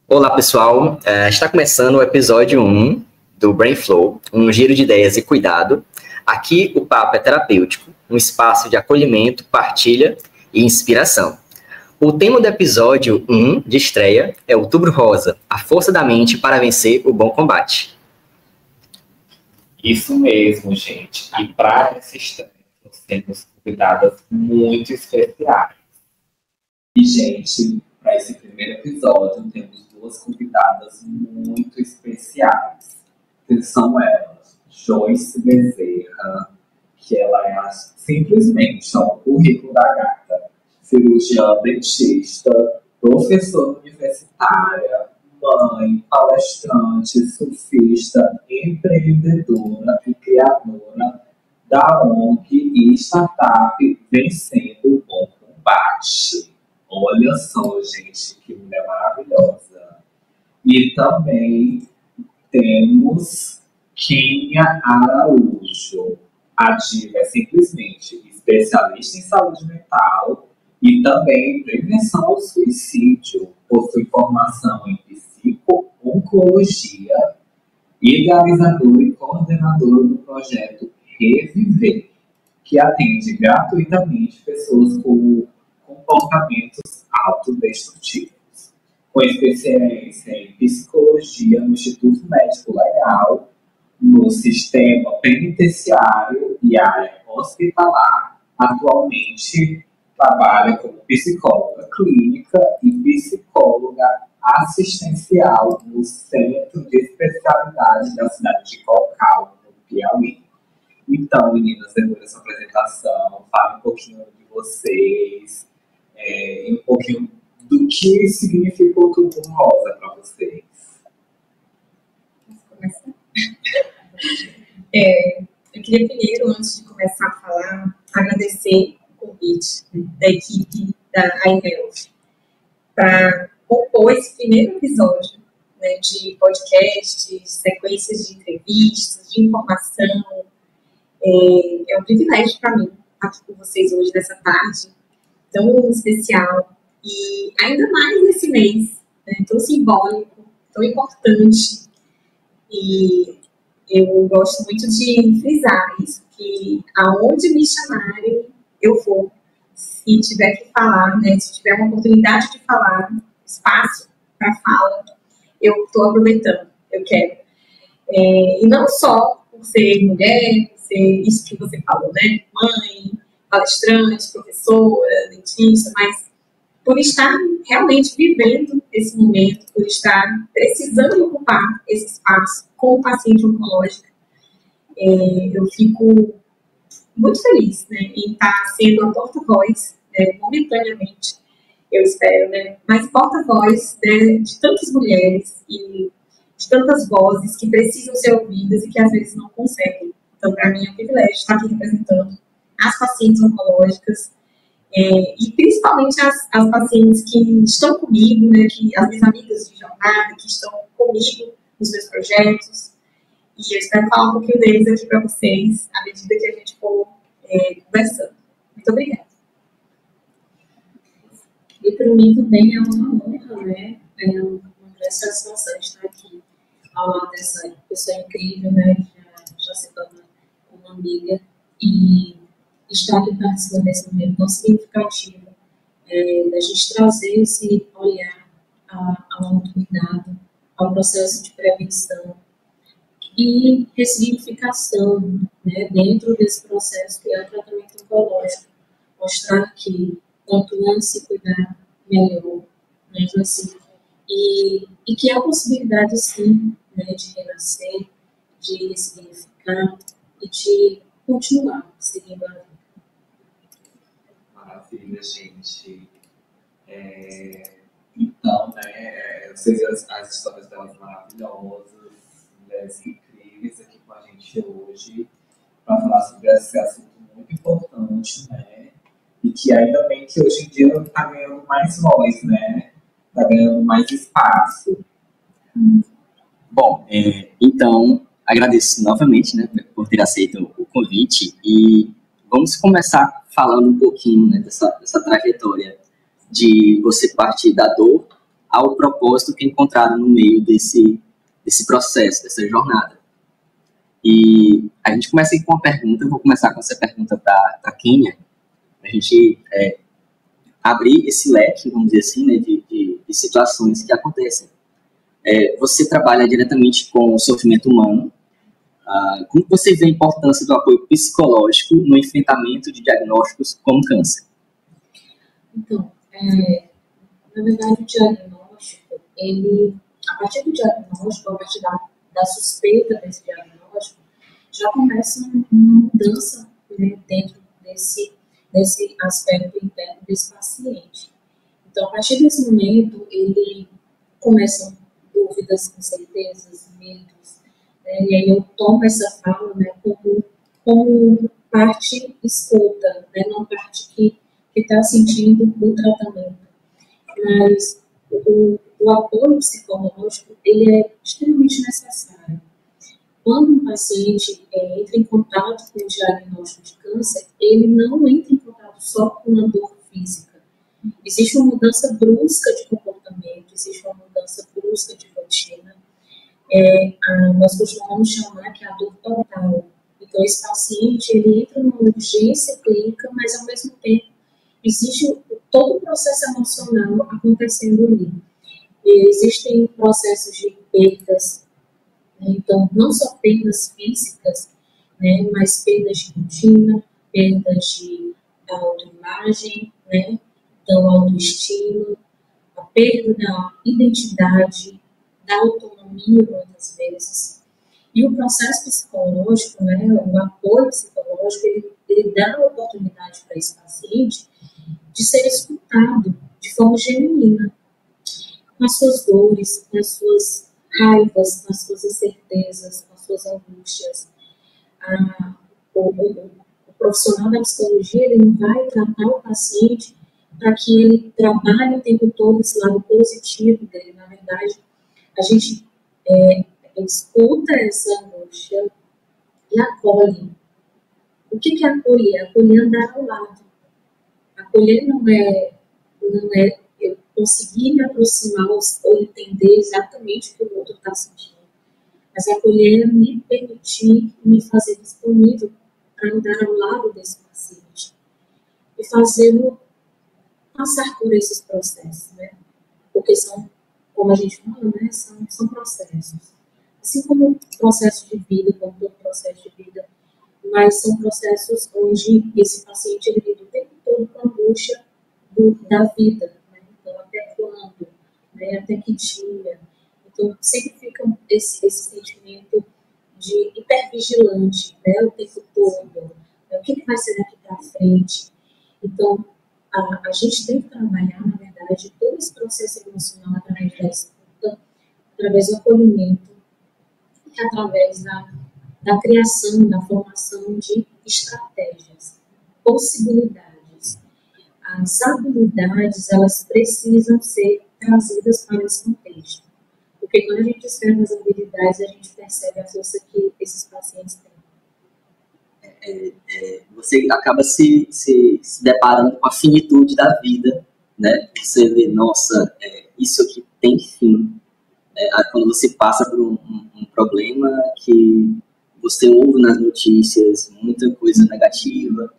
Olá, pessoal. Está começando o episódio 1 do Brain Flow, um giro de ideias e cuidado. Aqui o papo é terapêutico, um espaço de acolhimento, partilha e inspiração. O tema do episódio 1 de estreia é Outubro Rosa, a força da mente para vencer o bom combate. Isso mesmo, gente. E para essa estreia, nós temos convidadas muito especiais. E, gente, para esse primeiro episódio, temos duas convidadas muito especiais, que são elas, Joyce Bezerra, que ela é simplesmente o currículo da gata, cirurgiã dentista, professora universitária, mãe, palestrante, surfista, empreendedora e criadora da ONG e startup Vencendo o Bom Combate. Olha só, gente, que mulher maravilhosa. E também temos Kênia Araújo. A diva é simplesmente especialista em saúde mental e também em prevenção ao suicídio. Possui formação em psico-oncologia, idealizadora e coordenadora do projeto Reviver, que atende gratuitamente pessoas com comportamentos autodestrutivos, com especialista em psicologia no Instituto Médico Legal, no sistema penitenciário e área hospitalar. Atualmente trabalha como psicóloga clínica e psicóloga assistencial no Centro de Especialidade da cidade de Cocal, no Piauí. Então, meninas, depois dessa apresentação, fale um pouquinho de vocês, e um pouquinho do que significa o Outubro Rosa para vocês. Posso começar? Eu queria primeiro, antes de começar a falar, agradecer o convite da equipe da iHealth para compor esse primeiro episódio, né, de podcasts, sequências de entrevistas, de informação. É um privilégio para mim estar aqui com vocês hoje, nessa tarde tão especial, e ainda mais nesse mês, né, tão simbólico, tão importante. E eu gosto muito de frisar isso, que aonde me chamarem, eu vou. Se tiver que falar, né, se tiver uma oportunidade de falar, espaço para fala, eu estou aproveitando, eu quero. E não só por ser mulher, por ser isso que você falou, né, mãe, palestrante, professora, dentista, mas por estar realmente vivendo esse momento, por estar precisando ocupar esse espaço com o paciente oncológico, eu fico muito feliz, né, em estar sendo a porta-voz, momentaneamente, eu espero, né, mas porta-voz, né, de tantas mulheres e de tantas vozes que precisam ser ouvidas e que às vezes não conseguem. Então, para mim é um privilégio estar aqui representando as pacientes oncológicas, e principalmente as pacientes que estão comigo, né, as minhas amigas de jornada, que estão comigo nos meus projetos, e eu espero falar um pouquinho deles aqui para vocês, à medida que a gente for conversando. Muito obrigada. E para mim também é uma honra, né, é uma grande satisfação estar aqui ao lado dessa pessoa incrível, né, já se torna uma amiga, e estar aqui participando desse momento tão significativo, da gente trazer esse olhar ao autocuidado, ao processo de prevenção e ressignificação, né, dentro desse processo que é o tratamento oncológico, mostrar que quanto antes se cuidar, melhor, né, assim, e que há possibilidade, sim, né, de renascer, de ressignificar e de continuar seguindo a vida. Maravilha, gente. Então, né, vocês viram as histórias delas maravilhosas, mulheres incríveis aqui com a gente hoje, para falar sobre esse assunto muito importante, né? E que ainda bem que hoje em dia está ganhando mais voz, né? Está ganhando mais espaço. Bom, então, agradeço novamente, né, por ter aceito o convite e vamos começar falando um pouquinho, né, dessa trajetória de você partir da dor ao propósito que encontraram no meio desse processo, dessa jornada. E a gente começa aqui com uma pergunta, eu vou começar com essa pergunta para a Kênia, a gente abrir esse leque, vamos dizer assim, né, de situações que acontecem. Você trabalha diretamente com o sofrimento humano. Como você vê a importância do apoio psicológico no enfrentamento de diagnósticos como câncer? Então, na verdade, o diagnóstico, a partir do diagnóstico, a partir da suspeita desse diagnóstico, já começa uma mudança, né, dentro desse aspecto interno desse paciente. Então, a partir desse momento, ele começam dúvidas, incertezas, medos, né, e aí eu tomo essa fala, né, como parte escuta, né, não parte que está sentindo o tratamento. Mas o apoio psicológico, ele é extremamente necessário. Quando um paciente entra em contato com o diagnóstico de câncer, ele não entra em contato só com a dor física. Existe uma mudança brusca de comportamento, existe uma mudança brusca de rotina. Nós costumamos chamar que é a dor total. Então, esse paciente, ele entra numa urgência clínica, mas, ao mesmo tempo, existe todo o processo emocional acontecendo ali. E existem processos de perdas, né? Então, não só perdas físicas, né, mas perdas de rotina, perdas de autoimagem, né, então, autoestima, a perda da identidade, da autonomia, muitas vezes. E o processo psicológico, né, o apoio psicológico, ele dá a oportunidade para esse paciente de ser escutado de forma genuína, com as suas dores, com as suas raivas, com as suas incertezas, com as suas angústias. O profissional da psicologia, ele não vai tratar o paciente para que ele trabalhe o tempo todo esse lado positivo dele. Na verdade, a gente escuta essa angústia e acolhe. O que é acolher? Acolher é andar ao lado. Acolher não é eu conseguir me aproximar ou entender exatamente o que o outro está sentindo. Mas acolher é me permitir, me fazer disponível para andar ao lado desse paciente e fazê-lo passar por esses processos, né? Porque são, como a gente fala, né, são processos. Assim como o processo de vida, como todo processo de vida, mas são processos onde esse paciente ele lida o tempo todo com a angústia da vida, né? Então, até quando, né? Até que dia. Então, sempre fica esse sentimento de hipervigilante, né? O tempo todo. O que vai ser daqui para frente? Então, a gente tem que trabalhar, na verdade, todo esse processo emocional através da escuta, através do acolhimento e através da criação, da formação de estratégias, possibilidades. As habilidades, elas precisam ser trazidas para esse contexto. Porque quando a gente escreve as habilidades, a gente percebe a força que esses pacientes têm. Você acaba se deparando com a finitude da vida, né? Você vê, nossa, isso aqui tem fim. Quando você passa por um problema que você ouve nas notícias muita coisa negativa,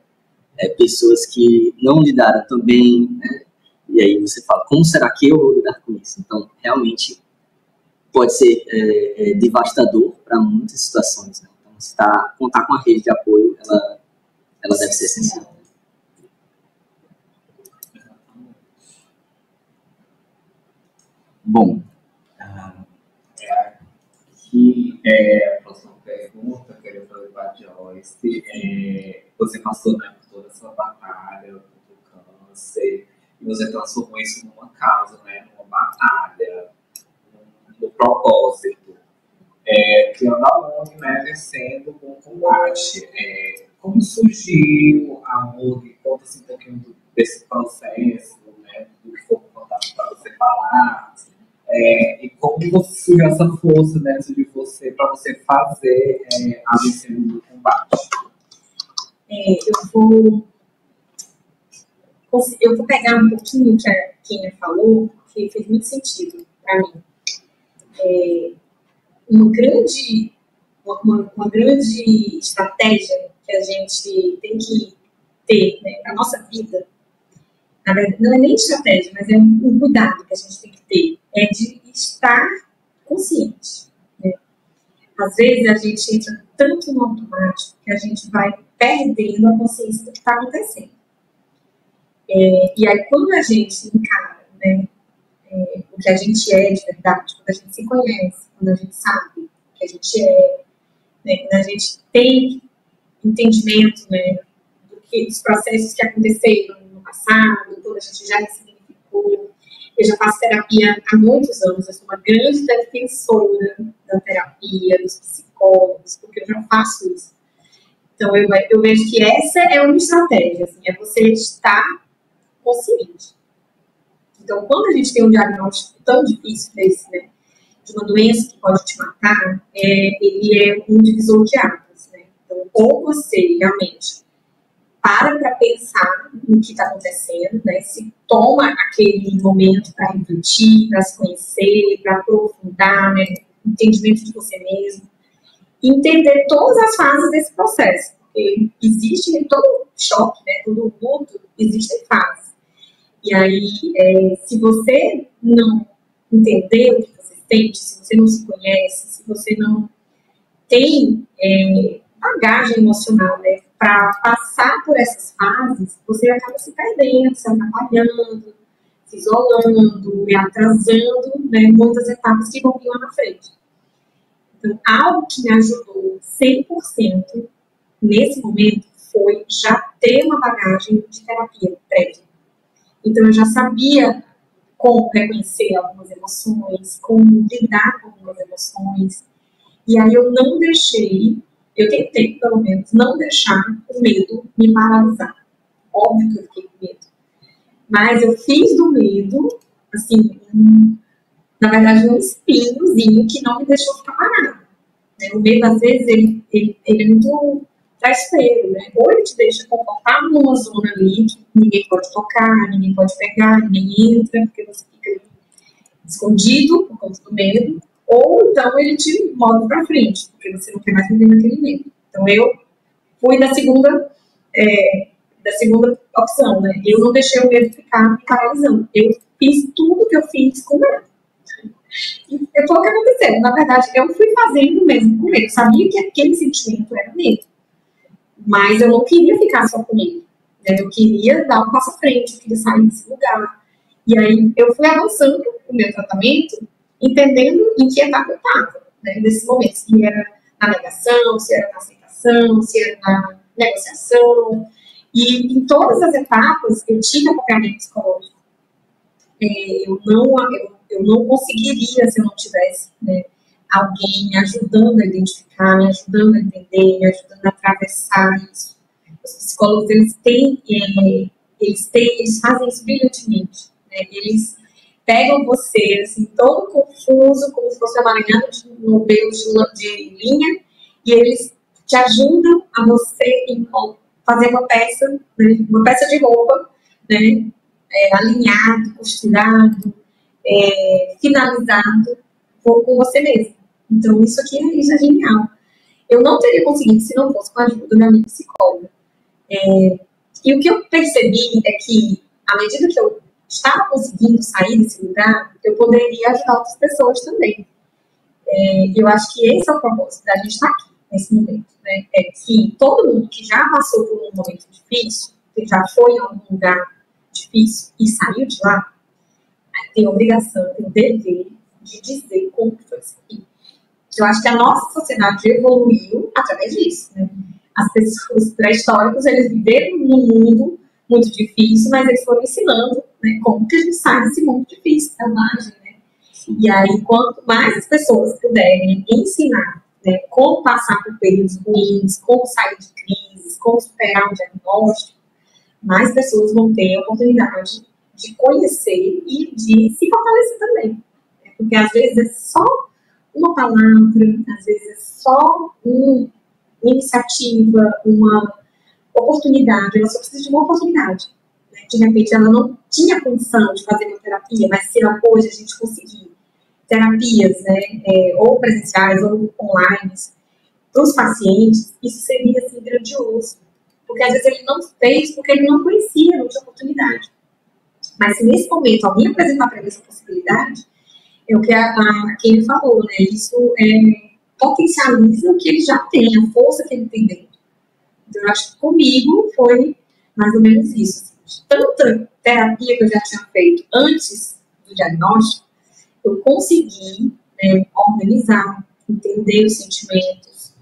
pessoas que não lidaram tão bem, né? E aí você fala, como será que eu vou lidar com isso? Então, realmente, pode ser devastador para muitas situações, né? Então, contar com a rede de apoio, ela deve ser essencial. Bom, aqui a próxima pergunta que eu quero fazer Eva Joyce. Você passou, né, por toda a sua batalha contra o câncer, e você transformou isso numa causa, né, numa batalha, no propósito. Criando a ONG, né, vencendo o bom combate. Como surgiu a ONG? Conta-se um pouquinho desse processo, né, do que foi contado para você falar. E como surgiu essa força dentro de você para você fazer a vencendo do combate? Eu vou pegar um pouquinho que a Kenia falou, que fez muito sentido para mim. Uma grande estratégia que a gente tem que ter, né, para a nossa vida, na verdade, não é nem estratégia, mas é um cuidado que a gente tem que ter, é de estar consciente. Né? Às vezes a gente entra tanto no automático que a gente vai perdendo a consciência do que está acontecendo. E aí, quando a gente encara, né, o que a gente é de verdade, quando a gente se conhece, quando a gente sabe o que a gente é, né, quando a gente tem entendimento, né, dos processos que aconteceram no passado, quando a gente já ressignificou. Eu já faço terapia há muitos anos, eu sou uma grande defensora da terapia, dos psicólogos, porque eu já faço isso. Então, eu vejo que essa é uma estratégia, assim, é você estar consciente. Então, quando a gente tem um diagnóstico tão difícil desse, né, de uma doença que pode te matar, ele é um divisor de águas, né? Então, ou você realmente para pensar no que está acontecendo, né? Se toma aquele momento para refletir, para se conhecer, para aprofundar, né? Entendimento de você mesmo, entender todas as fases desse processo, porque existe em todo choque, né? Todo luto, existem fases. E aí, se você não entender o que você sente, se você não se conhece, se você não tem bagagem emocional, né, para passar por essas fases, você acaba se perdendo, se atrapalhando, se isolando e atrasando, né, muitas etapas que vão vir lá na frente. Então, algo que me ajudou 100% nesse momento foi já ter uma bagagem de terapia prévia. Então, eu já sabia como reconhecer algumas emoções, como lidar com algumas emoções. E aí eu não deixei, eu tentei, pelo menos, não deixar o medo me paralisar. Óbvio que eu fiquei com medo. Mas eu fiz do medo, assim, na verdade, um espinhozinho que não me deixou ficar parada. Né? O medo, às vezes, ele é muito traiçoeiro, né? Ou ele te deixa confortável numa zona ali que ninguém pode tocar, ninguém pode pegar, ninguém entra, porque você fica ali escondido por conta do medo. Ou então ele te move para frente, porque você não quer mais viver naquele medo. Então eu fui da segunda opção, né? Eu não deixei o medo ficar me paralisando. Eu fiz tudo que eu fiz com medo. E foi o que aconteceu. Na verdade, eu fui fazendo mesmo com medo. Eu sabia que aquele sentimento era medo. Mas eu não queria ficar só com medo. Né? Eu queria dar um passo à frente, eu queria sair desse lugar. E aí eu fui avançando o meu tratamento, entendendo em que etapa eu estava, né, nesse momento. Se era na negação, se era na aceitação, se era na negociação. E em todas as etapas eu tive acompanhamento psicológico. Eu não conseguiria se eu não tivesse, né, alguém me ajudando a identificar, me ajudando a entender, me ajudando a atravessar isso. Os psicólogos, eles fazem isso brilhantemente. Né? Eles pegam você, assim, todo confuso, como se fosse amarelhado no modelo de linha, e eles te ajudam a você fazer uma peça, né, uma peça de roupa, né, alinhado, costurado, finalizado com você mesmo. Então, isso aqui é genial. Eu não teria conseguido se não fosse com a ajuda da minha psicóloga. E o que eu percebi é que, à medida que eu estava conseguindo sair desse lugar, eu poderia ajudar outras pessoas também. Eu acho que esse é o propósito da gente estar aqui, nesse momento. Né? É que todo mundo que já passou por um momento difícil, que já foi em algum lugar difícil e saiu de lá, tem a obrigação, tem o dever de dizer como que foi isso aqui. Eu acho que a nossa sociedade evoluiu através disso, né? As pessoas pré-históricos, eles viveram num mundo muito difícil, mas eles foram ensinando, né, como que a gente sai desse mundo difícil, selvagem, né? E aí, quanto mais as pessoas puderem ensinar, né, como passar por períodos ruins, como sair de crises, como superar um diagnóstico, mais pessoas vão ter a oportunidade de conhecer e de se fortalecer também. Né? Porque às vezes é só uma palavra, às vezes é só uma iniciativa, uma oportunidade, ela só precisa de uma oportunidade. Né? De repente ela não tinha condição de fazer uma terapia, mas se hoje a gente conseguir terapias, né, ou presenciais ou online, para os pacientes, isso seria assim, grandioso. Porque às vezes ele não fez porque ele não conhecia, não tinha oportunidade. Mas se nesse momento alguém apresentar para ele essa possibilidade, é o que a Kelly falou, né? Isso potencializa o que ele já tem, a força que ele tem dentro. Então, eu acho que comigo foi mais ou menos isso. Assim, de tanta terapia que eu já tinha feito antes do diagnóstico, eu consegui, né, organizar, entender os sentimentos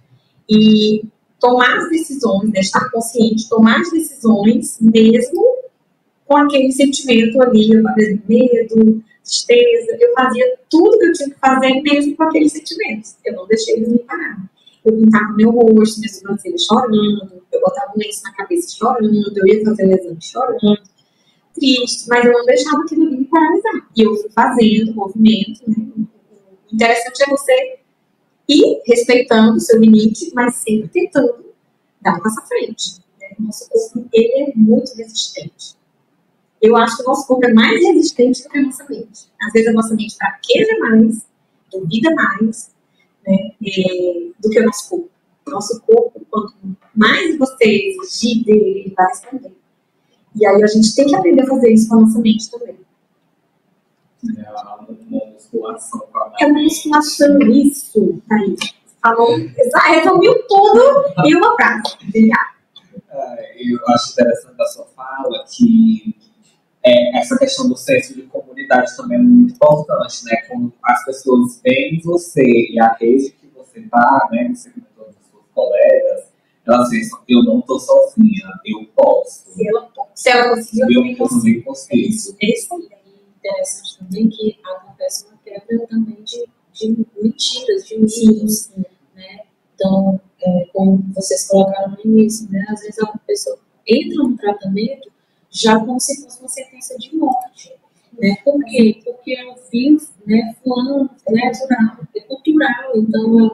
e tomar as decisões, né, estar consciente, tomar as decisões mesmo com aquele sentimento ali, às vezes medo, tristeza. Eu fazia tudo que eu tinha que fazer mesmo com aqueles sentimentos. Eu não deixei eles me parar. Eu pintava meu rosto, minha sobrancelha chorando, eu botava um lenço na cabeça chorando, eu ia fazer o exame chorando, triste, mas eu não deixava aquilo ali me paralisar. E eu fui fazendo movimento, né? O interessante é você ir respeitando o seu limite, mas sempre tentando dar um passo à frente. Né? O nosso corpo, ele é muito resistente. Eu acho que o nosso corpo é mais resistente do que a nossa mente. Às vezes a nossa mente fraqueja mais, duvida mais, né, do que o nosso corpo. O nosso corpo, quanto mais você exigir dele, ele vai responder. E aí a gente tem que aprender a fazer isso com a nossa mente também. É uma musculação. É uma musculação, isso, Thaís. Falou, resumiu tudo em uma frase. Obrigada. Eu acho interessante a sua fala que essa questão do senso de comunidade também é muito importante, né? Quando as pessoas veem você e a rede que você está, né? Você com todos os seus colegas, elas pensam, eu não estou sozinha, eu posso. Se ela conseguiu, eu também consigo. Isso aí. É interessante também que acontece uma quebra também de mentiras, de mitos, né? Então, como vocês colocaram no início, né? Às vezes a pessoa entra no tratamento já como se fosse uma sentença de morte. Né? Por quê? Porque eu vi, né, fulano, né, é cultural, então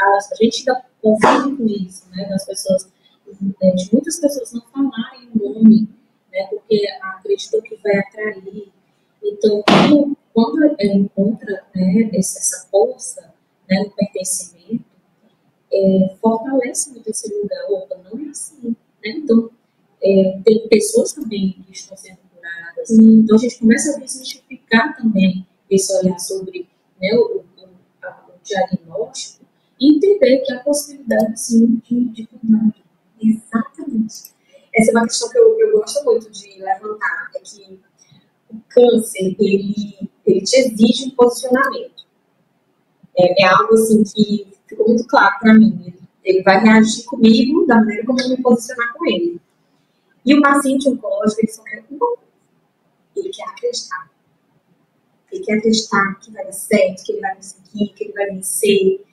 a gente ainda convive com isso, né, das pessoas, de muitas pessoas não falarem o nome, né, porque acreditam que vai atrair. Então, quando encontra, né, essa força, né, no pertencimento, fortalece muito esse lugar. Opa, não é assim, né? Então, tem pessoas também que estão sendo curadas. Então, a gente começa a desmistificar também esse olhar sobre, né, o diagnóstico e entender que há possibilidade, sim, de cuidado. Exatamente. Essa é uma questão que eu gosto muito de levantar, é que o câncer, ele te exige um posicionamento. É algo assim que ficou muito claro para mim. Ele vai reagir comigo da maneira como eu me posicionar com ele. E o paciente oncológico, ele só quer uma coisa. Ele quer acreditar. Ele quer acreditar que vai dar certo, que ele vai conseguir, que ele vai vencer.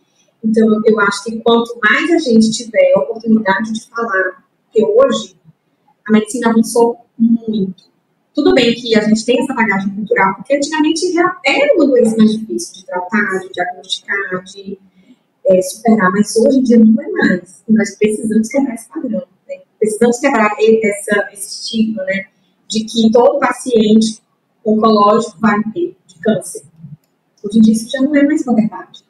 Então, eu acho que quanto mais a gente tiver a oportunidade de falar, porque hoje a medicina avançou muito. Tudo bem que a gente tem essa bagagem cultural, porque antigamente já era uma doença mais difícil de tratar, de diagnosticar, de superar, mas hoje em dia não é mais. E nós precisamos quebrar esse padrão. Né? Precisamos quebrar esse estigma, né, de que todo paciente oncológico vai ter de câncer. Hoje em dia isso já não é mais uma verdade.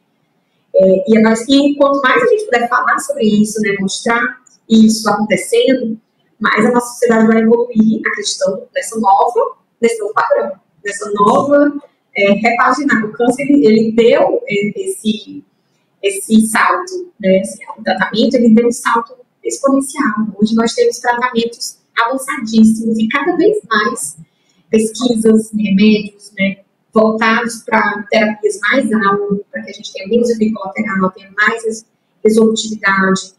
E quanto mais a gente puder falar sobre isso, né, mostrar isso acontecendo, mais a nossa sociedade vai evoluir a questão desse novo padrão, dessa nova repaginar. O câncer, ele deu esse salto, né, o tratamento, ele deu um salto exponencial. Hoje nós temos tratamentos avançadíssimos e cada vez mais pesquisas, remédios, né, voltados para terapias mais altas, para que a gente tenha menos efeito colateral, tenha mais resolutividade.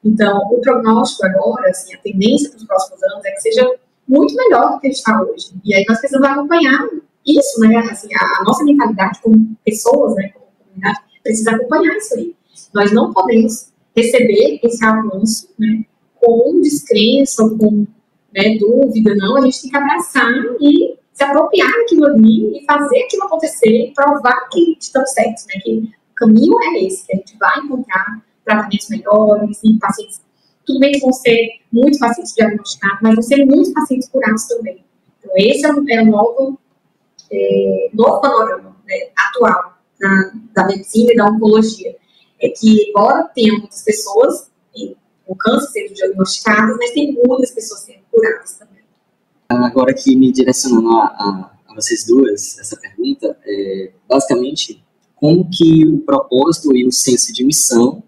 Então, o prognóstico agora, assim, a tendência para os próximos anos é que seja muito melhor do que está hoje. E aí nós precisamos acompanhar isso, né? Assim, a nossa mentalidade como pessoas, né, como comunidade, precisa acompanhar isso aí. Nós não podemos receber esse avanço, né, com descrença, com, né, dúvida, não. A gente tem que abraçar e se apropriar daquilo ali e fazer aquilo acontecer, provar que estamos certos, né, que o caminho é esse, que a gente vai encontrar tratamentos melhores e pacientes. Tudo bem que vão ser muitos pacientes diagnosticados, mas vão ser muitos pacientes curados também. Então, esse é o novo panorama, né, atual da medicina e da oncologia. É que, embora tenha muitas pessoas com câncer sendo diagnosticadas, mas tem muitas pessoas sendo curadas também. Agora aqui, me direcionando a vocês duas, essa pergunta, basicamente, como que o propósito e o senso de missão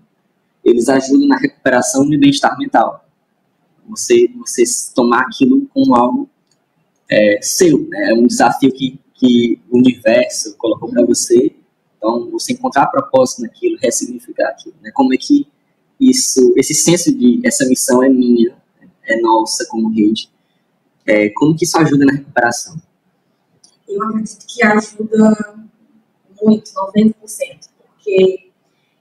eles ajudam na recuperação do bem-estar mental. Você tomar aquilo como algo seu, né? É um desafio que o universo colocou para você. Então, você encontrar propósito naquilo, ressignificar aquilo, né? Como é que esse senso de essa missão é minha, é nossa como rede, como que isso ajuda na recuperação? Eu acredito que ajuda muito, 90%, porque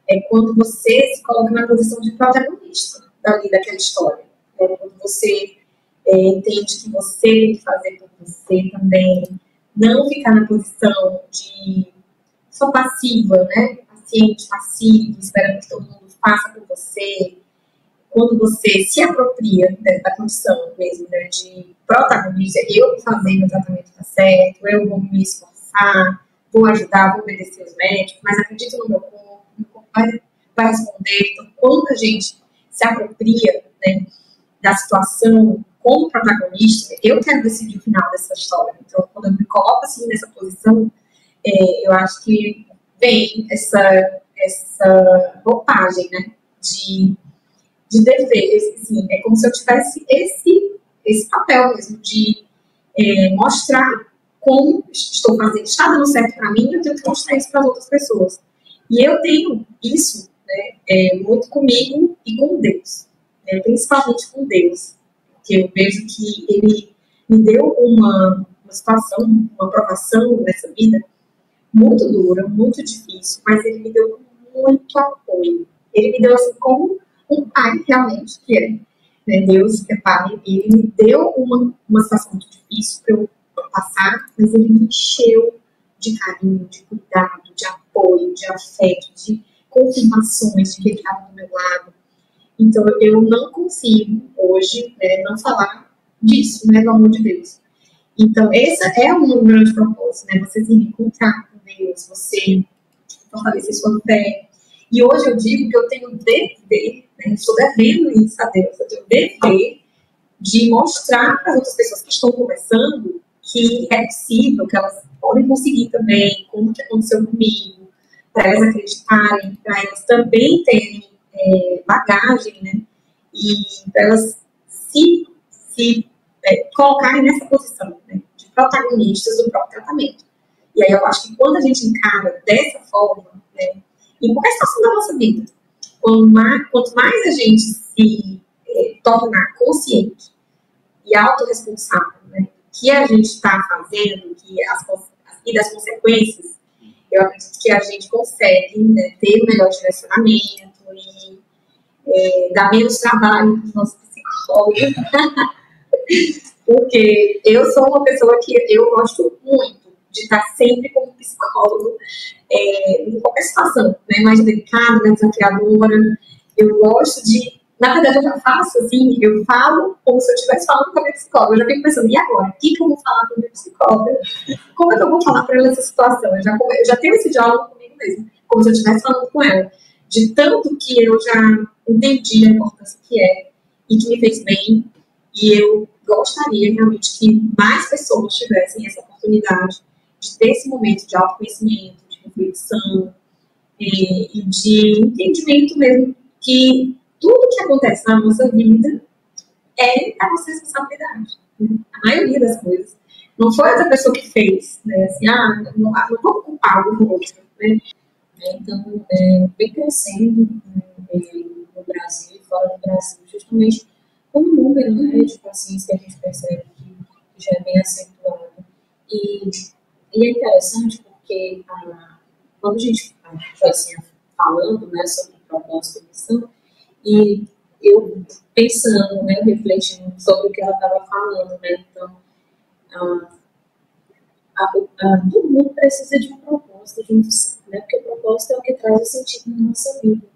é quando você se coloca na posição de protagonista daquela história. Quando você entende que você tem que fazer por você também, não ficar na posição de só passiva, né? Paciente passivo, esperando que todo mundo faça por você. Quando você se apropria, né, da condição mesmo, né, de protagonista, eu vou fazer meu tratamento tá certo, eu vou me esforçar, vou ajudar, vou obedecer os médicos, mas acredito no meu corpo vai responder. Então, quando a gente se apropria, né, da situação como protagonista, eu quero decidir o final dessa história. Então, quando eu me coloco assim nessa posição, eu acho que vem essa roupagem, né, de dever. Assim, é como se eu tivesse esse papel mesmo de mostrar como estou fazendo, está dando certo para mim, eu tenho que mostrar isso para as outras pessoas. E eu tenho isso, né, muito comigo e com Deus, principalmente com Deus, porque eu vejo que Ele me deu uma situação, uma provação nessa vida muito dura, muito difícil, mas Ele me deu muito apoio. Ele me deu assim como um pai realmente, que é, né, Deus que é pai. Ele me deu uma situação muito difícil para eu passar, mas Ele me encheu de carinho, de cuidado, de apoio, de afeto, de confirmações de que Ele estava do meu lado. Então, eu não consigo hoje, né, não falar disso, né, do amor de Deus. Então, esse é um grande propósito, né, você se encontrar com Deus, você fortalecer sua fé. E hoje eu digo que eu tenho dever, né, estou devendo isso a Deus, eu tenho dever de mostrar para as outras pessoas que estão conversando que é possível, que elas podem conseguir também, como que aconteceu comigo, para elas acreditarem, para elas também terem bagagem, né? E para elas se colocarem nessa posição, né, de protagonistas do próprio tratamento. E aí eu acho que quando a gente encara dessa forma, né, em qualquer situação da nossa vida, quanto mais a gente se tornar consciente e autorresponsável, né, que a gente está fazendo e das consequências, eu acredito que a gente consegue, né, ter um melhor direcionamento e dar menos trabalho para os nossos psicólogos. Porque eu sou uma pessoa que eu gosto muito de estar sempre como psicólogo em qualquer situação, né, mais delicada, mais desafiadora. Eu gosto de... Na verdade, eu já faço assim, eu falo como se eu estivesse falando com a minha psicóloga. Eu já fico pensando, e agora? O que eu vou falar com a minha psicóloga? Como é que eu vou falar para ela essa situação? Eu já tenho esse diálogo comigo mesmo, como se eu estivesse falando com ela. De tanto que eu já entendi a importância que é e que me fez bem. E eu gostaria realmente que mais pessoas tivessem essa oportunidade de ter esse momento de autoconhecimento, de reflexão e de entendimento mesmo que tudo que acontece na nossa vida é a nossa responsabilidade. A maioria das coisas. Não foi outra pessoa que fez, né? Assim, não vou culpar o outro, né? Então, vem crescendo, né, no Brasil e fora do Brasil, justamente com o número, né, de pacientes que a gente percebe que já é bem acentuado. E é interessante porque quando a gente assim, falando, né, sobre propósito e missão, e eu pensando, né, refletindo sobre o que ela estava falando, né, então, todo mundo precisa de um propósito, de um, né, porque o propósito é o que traz o sentido na nossa vida.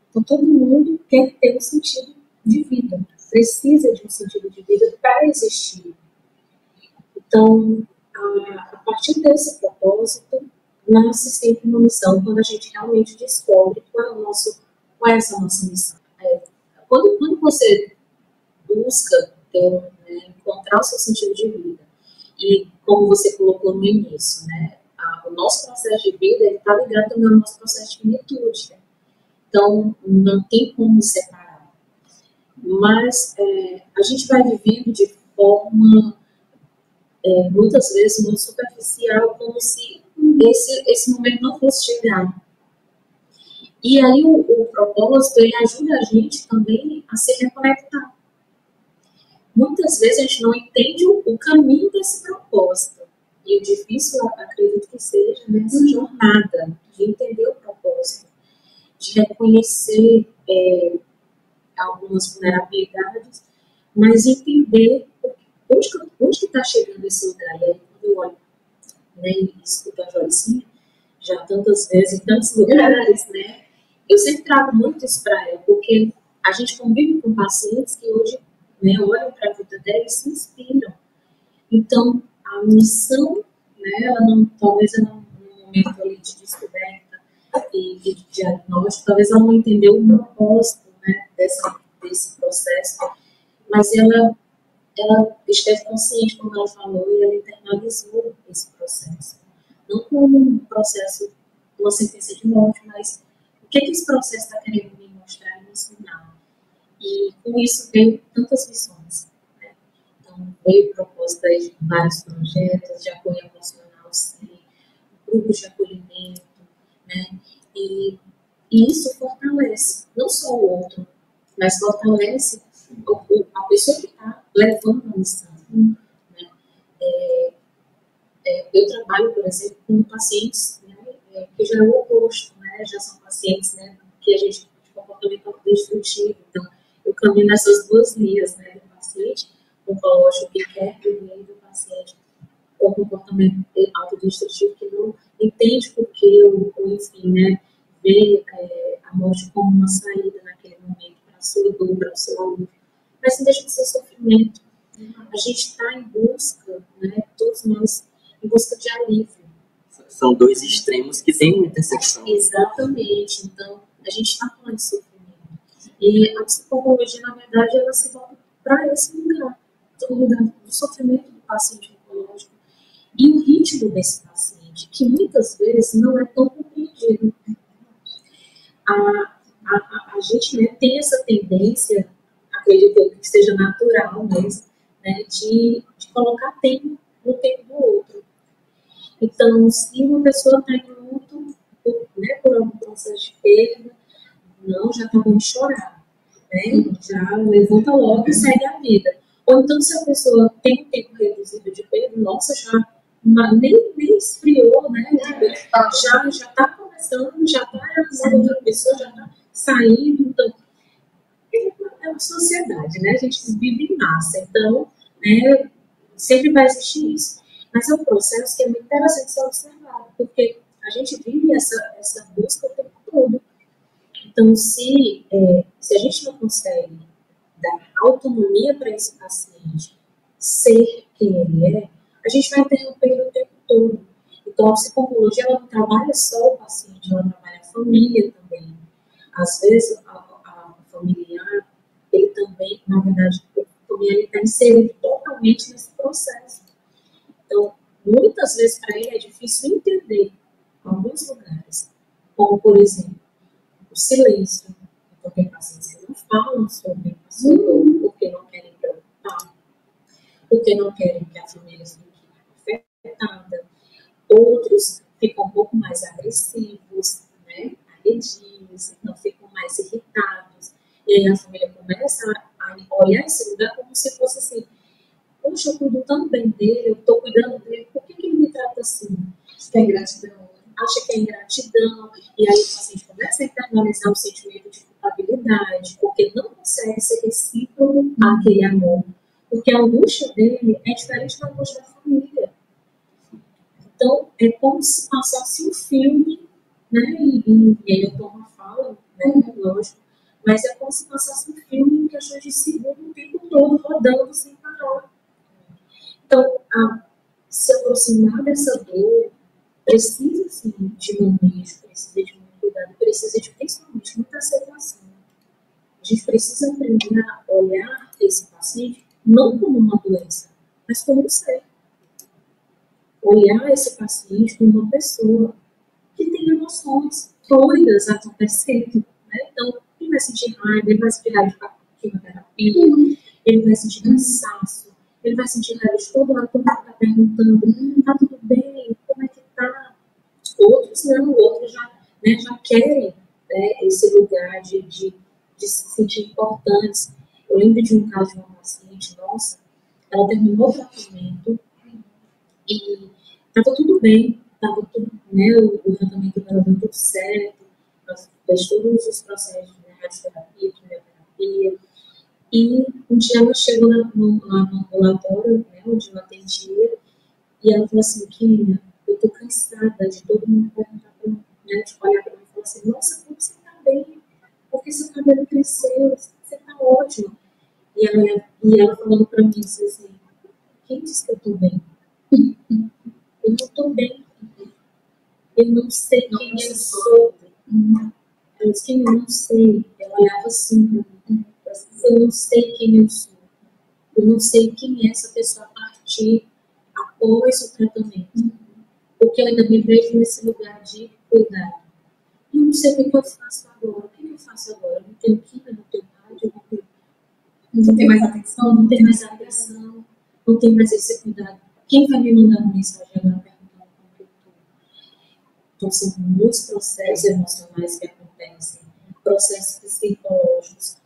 Então, todo mundo quer ter um sentido de vida, precisa de um sentido de vida para existir. Então, a partir desse propósito, nasce sempre uma missão, quando a gente realmente descobre qual é essa nossa missão. Quando você busca encontrar o seu sentido de vida, e como você colocou no início, né, o nosso processo de vida está ligado também ao nosso processo de finitude. Né? Então, não tem como separar. Mas a gente vai vivendo de forma, muitas vezes, muito superficial, como se esse momento não fosse chegar. E aí o propósito, ele ajuda a gente também a se reconectar. Muitas vezes a gente não entende o caminho desse propósito. E o difícil, acredito que seja, né, essa jornada de entender o propósito, de reconhecer algumas vulnerabilidades, mas entender onde que está chegando esse lugar. E aí, quando eu olho, né, e escuto a Joycinha, já tantas vezes, em tantos lugares, né, eu sempre trago muito isso para ela, porque a gente convive com pacientes que hoje, né, olham para a vida dela e se inspiram. Então, a missão, né, talvez ela num momento ali de descoberta e de diagnóstico, talvez ela não entendeu o propósito, né, desse processo, mas ela esteve consciente, como ela falou, e ela internalizou esse processo. Não como um processo, uma sentença de morte, mas o que esse processo está querendo me mostrar e me ensinar. E com isso veio tantas missões. Né? Então, veio o propósito de vários projetos de apoio emocional, sim, grupos de acolhimento, né? E isso fortalece, não só o outro, mas fortalece a pessoa que está levando a missão. Né? Eu trabalho, por exemplo, com pacientes, né, que já é o oposto, né? Já são pacientes, né, que a gente de comportamento destrutivo. Então, eu caminho nessas duas linhas, né, do paciente oncológico que quer viver e do paciente com comportamento autodestrutivo que não entende porque, ou enfim, né, vê a morte como uma saída naquele momento para a sua dor, para o seu alívio. Mas não deixa de ser sofrimento. A gente está em busca, né, todos nós, em busca de alívio. São dois extremos que têm uma intersecção. Exatamente. Então, a gente está falando de sofrimento. E a psicologia, na verdade, ela se volta para esse lugar. O lugar do sofrimento do paciente oncológico e o ritmo desse paciente, que muitas vezes não é tão compreendido. A gente, né, tem essa tendência, acredito que seja natural mesmo, né, de colocar tempo no tempo do outro. Então, se uma pessoa está em luto, por algum processo de perda, não, já está bom de chorar, né? Já levanta logo e segue a vida. Ou então, se a pessoa tem um tempo reduzido de perda, nossa, já nem esfriou, né? Já está começando, já está realizando outra pessoa, já está saindo. Então, é uma sociedade, né? A gente vive em massa, então, né, sempre vai existir isso. Mas é um processo que é muito interessante ser observado, porque a gente vive essa busca o tempo todo. Então, se a gente não consegue dar autonomia para esse paciente ser quem ele é, a gente vai interromper o tempo todo. Então, a psicologia ela não trabalha só o paciente, ela trabalha a família também. Às vezes, a familiar, ele também, na verdade, o familiar está inserido totalmente nesse processo. Então, muitas vezes para ele é difícil entender alguns lugares, como, por exemplo, o silêncio. Então, tem pacientes que não falam sobre a sua dor porque não querem preocupar, porque não querem que a família fique Outros ficam um pouco mais agressivos, né? Agredidos, então ficam mais irritados. E aí a família começa a olhar esse lugar como se fosse assim: poxa, eu cuido tão bem dele, eu estou cuidando dele, por que ele me trata assim? Acho que é ingratidão. Acha que é ingratidão, e aí o paciente começa a internalizar o sentimento de culpabilidade, porque não consegue ser recíproco àquele amor. Porque a angústia dele é diferente da angústia da família. Então, é como se passasse um filme, né? E ele toma uma fala, né? Lógico, mas é como se passasse um filme em questões de segundo o tempo todo, rodando sem parar. Então, se aproximar dessa dor precisa, sim, de manejo, precisa de muito cuidado, precisa de, principalmente, muita aceitação. A gente precisa aprender a olhar esse paciente não como uma doença, mas como um ser. Olhar esse paciente como uma pessoa que tem emoções doidas acontecendo, né? Então, ele vai sentir raiva, ele vai sentir raiva de quimioterapia, ele vai sentir cansaço, ele vai sentir raiva de todo lado, todo mundo está perguntando, tá tudo bem, como é que tá? Outros não, outros já querem, né, esse lugar de se sentir importantes. Eu lembro de um caso de uma paciente nossa, ela terminou o tratamento e estava tudo bem, estava tudo, né, o tratamento dela deu tudo certo, ela fez todos os processos de radioterapia, quimioterapia, e um dia ela chegou lá no ambulatório, né, onde eu atendia, e ela falou assim: Kenia, eu tô cansada de todo mundo perguntar pra mim, né, de olhar para mim e falar assim: nossa, como você tá bem? Porque seu cabelo cresceu, você tá ótimo. E ela falando para mim assim: quem disse que eu tô bem? Eu não tô bem. Eu não sei quem eu sou. Ela disse que eu não sei. Ela olhava assim para mim: eu não sei quem eu sou. Eu não sei quem é essa pessoa a partir após o tratamento. Porque eu ainda me vejo nesse lugar de cuidar. E eu não sei o que eu faço agora. O que eu faço agora? Eu não tenho química, não tenho rádio, Não tem mais atenção, não tem mais atenção, não tem mais esse cuidado. Quem vai me mandar uma mensagem agora perguntando como eu estou? Então, são muitos processos emocionais que acontecem, processos psicológicos,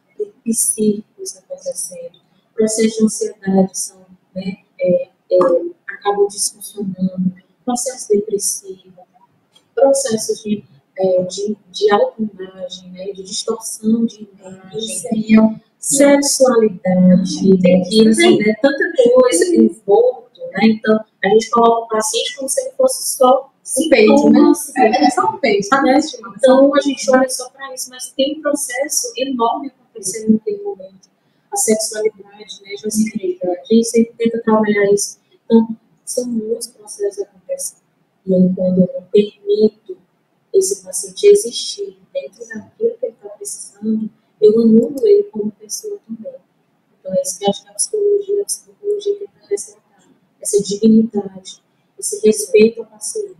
psíquicos acontecendo, processos de ansiedade são, né, acabam disfuncionando, processos depressivos, processos de autoimagem, né, de distorção de imagem, sexualidade, que, assim, né, tanta coisa envolto, né? Então, a gente coloca o paciente como se ele fosse só um peito, né? É só um peito, né? Então, a gente olha só para isso, mas tem um processo enorme acontecendo naquele momento. A sexualidade, né, a gente sempre tenta trabalhar isso. Então, são muitos processos acontecendo. E aí, quando eu não permito esse paciente existir dentro daquilo que ele está precisando, eu anulo ele como pessoa também. Então, é isso que acho que a psicologia tenta resgatar. Essa dignidade, esse respeito ao paciente.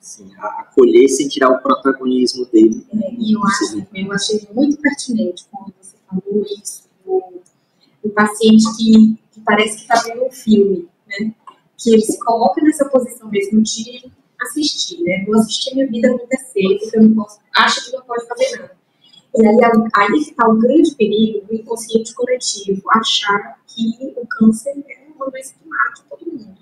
Sim, acolher sem tirar o protagonismo dele. E eu achei muito pertinente quando você falou isso do paciente que parece que está vendo um filme, né? Que ele se coloca nessa posição mesmo de assistir, né? Vou assistir a minha vida acontecer, porque eu não posso, acho que não pode fazer nada. E aí está o grande perigo do inconsciente coletivo, achar que o câncer é uma doença que mata todo mundo.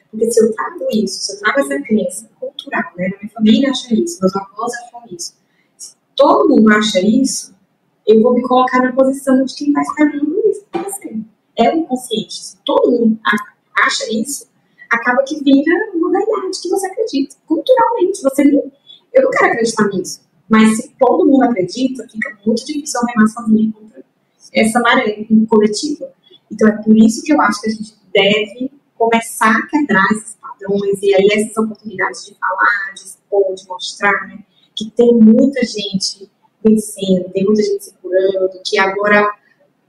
Porque se eu trago isso, se eu trago essa crença cultural, né? Minha família acha isso, meus avós acham isso. Se todo mundo acha isso, eu vou me colocar na posição de quem está esperando isso acontecer. É o inconsciente. Se todo mundo acha isso, acaba que vira uma verdade que você acredita. Culturalmente, eu não quero acreditar nisso. Mas se todo mundo acredita, fica muito difícil remar sozinho contra essa maré coletiva. Então é por isso que eu acho que a gente deve começar a quebrar esses padrões e aí essas oportunidades de falar, de expor, de mostrar, né, que tem muita gente vencendo, tem muita gente se curando, que agora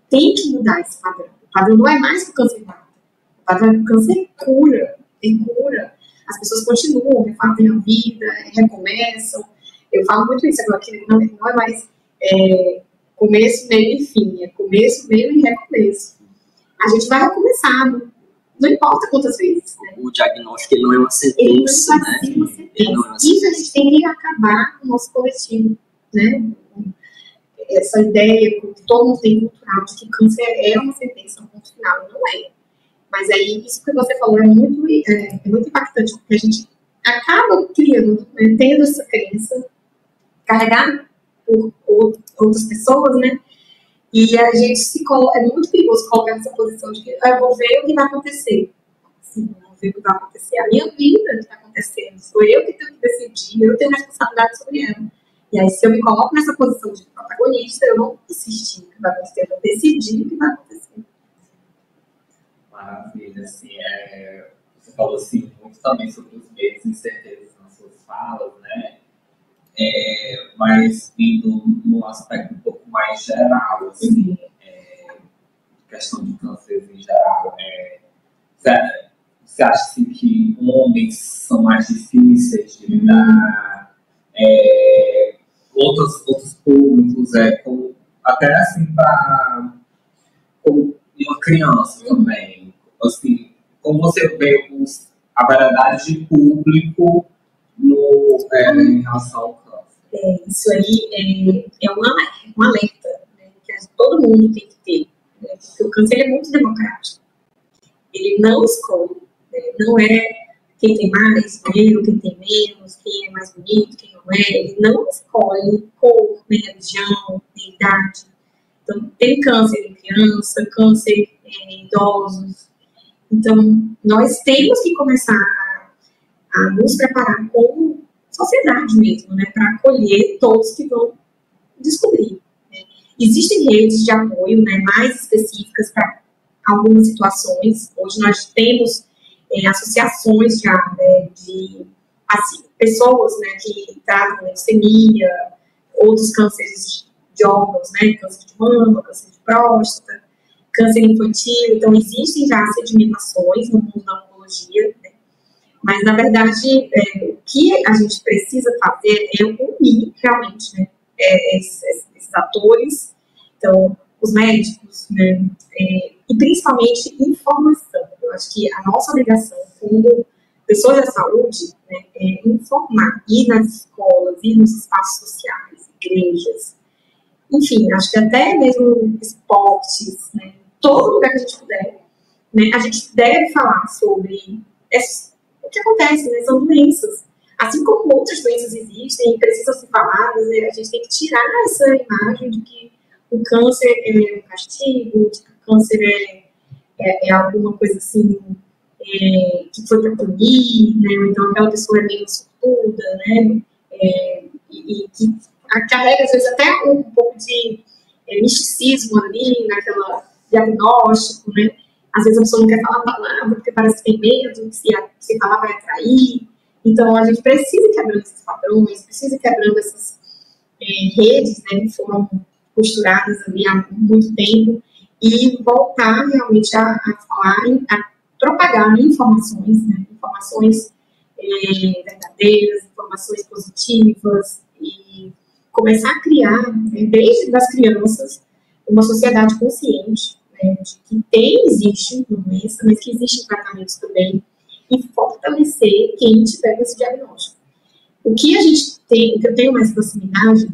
tem que mudar esse padrão. O padrão não é mais que o câncer mata. O padrão é que o câncer cura, tem cura. As pessoas continuam, refazem a vida, recomeçam. Eu falo muito isso agora, que não é mais começo, meio e fim. É começo, meio e recomeço. A gente vai recomeçar Não importa quantas vezes. Né? O diagnóstico ele não é uma sentença, né? Ele não é uma sentença. Isso a gente tem que acabar com o nosso coletivo, né? Essa ideia que todo mundo tem cultural de que câncer é uma sentença, um ponto final, não é. Mas aí, isso que você falou é muito impactante, porque a gente acaba criando, né, tendo essa crença carregada por outras pessoas, né? E a gente é muito perigoso colocar nessa posição de que eu vou ver o que vai acontecer. Sim, eu vou ver o que vai acontecer. A minha vida está acontecendo. Sou eu que tenho que decidir, eu tenho responsabilidade sobre ela. E aí, se eu me coloco nessa posição de protagonista, eu não vou assistir o que vai acontecer, eu vou decidir o que vai acontecer. Maravilha, assim, você falou assim, muito também sobre os medos e incertezas nas suas falas, né? Mas indo num aspecto um pouco mais geral, assim, questão de cânceres em geral, você acha assim, que homens são mais difíceis de lidar? Outros públicos, como, até assim, como uma criança também, assim, como você vê a variedade de público em relação ao câncer? Isso aí é um alerta, né, que todo mundo tem que ter, né, porque o câncer é muito democrático. Ele não escolhe, né, não é quem tem mais dinheiro, quem tem menos, quem é mais bonito, quem não é. Ele não escolhe cor, nem religião, nem idade. Então, tem câncer em criança, câncer em idosos. Então, nós temos que começar a nos preparar como sociedade mesmo, né, para acolher todos que vão descobrir. Né. Existem redes de apoio, né, mais específicas para algumas situações. Hoje nós temos associações já, né, de pessoas, né, que tratam leucemia, outros cânceres de órgãos, né, câncer de mama, câncer de próstata, câncer infantil. Então, existem já sedimentações no mundo da oncologia, né? Mas, na verdade, o que a gente precisa fazer é unir realmente, né, esses atores, então, os médicos, né, e principalmente informação. Eu acho que a nossa obrigação como pessoas da saúde, né, é informar, ir nas escolas, ir nos espaços sociais, igrejas, enfim, acho que até mesmo esportes, né, todo lugar que a gente puder, né, a gente deve falar sobre o que acontece, né, são doenças. Assim como outras doenças existem e precisam ser faladas, né, a gente tem que tirar essa imagem de que o câncer é um castigo, de que o câncer é alguma coisa assim, que foi para punir, né, ou então aquela pessoa é meio sortuda, né, e que carrega às vezes até um pouco de misticismo ali, naquela diagnóstico, né, às vezes a pessoa não quer falar a palavra porque parece que tem medo, que se falar vai atrair. Então a gente precisa ir quebrando esses padrões, precisa ir quebrando essas redes, né, que foram costuradas ali há muito tempo, e voltar realmente a falar, a propagar informações, né, informações verdadeiras, informações positivas, e começar a criar, né, desde as crianças, uma sociedade consciente, né, de que existe uma doença, mas que existem tratamentos também, e fortalecer quem tiver com esse diagnóstico. O que a gente tem, o que eu tenho mais proximidade,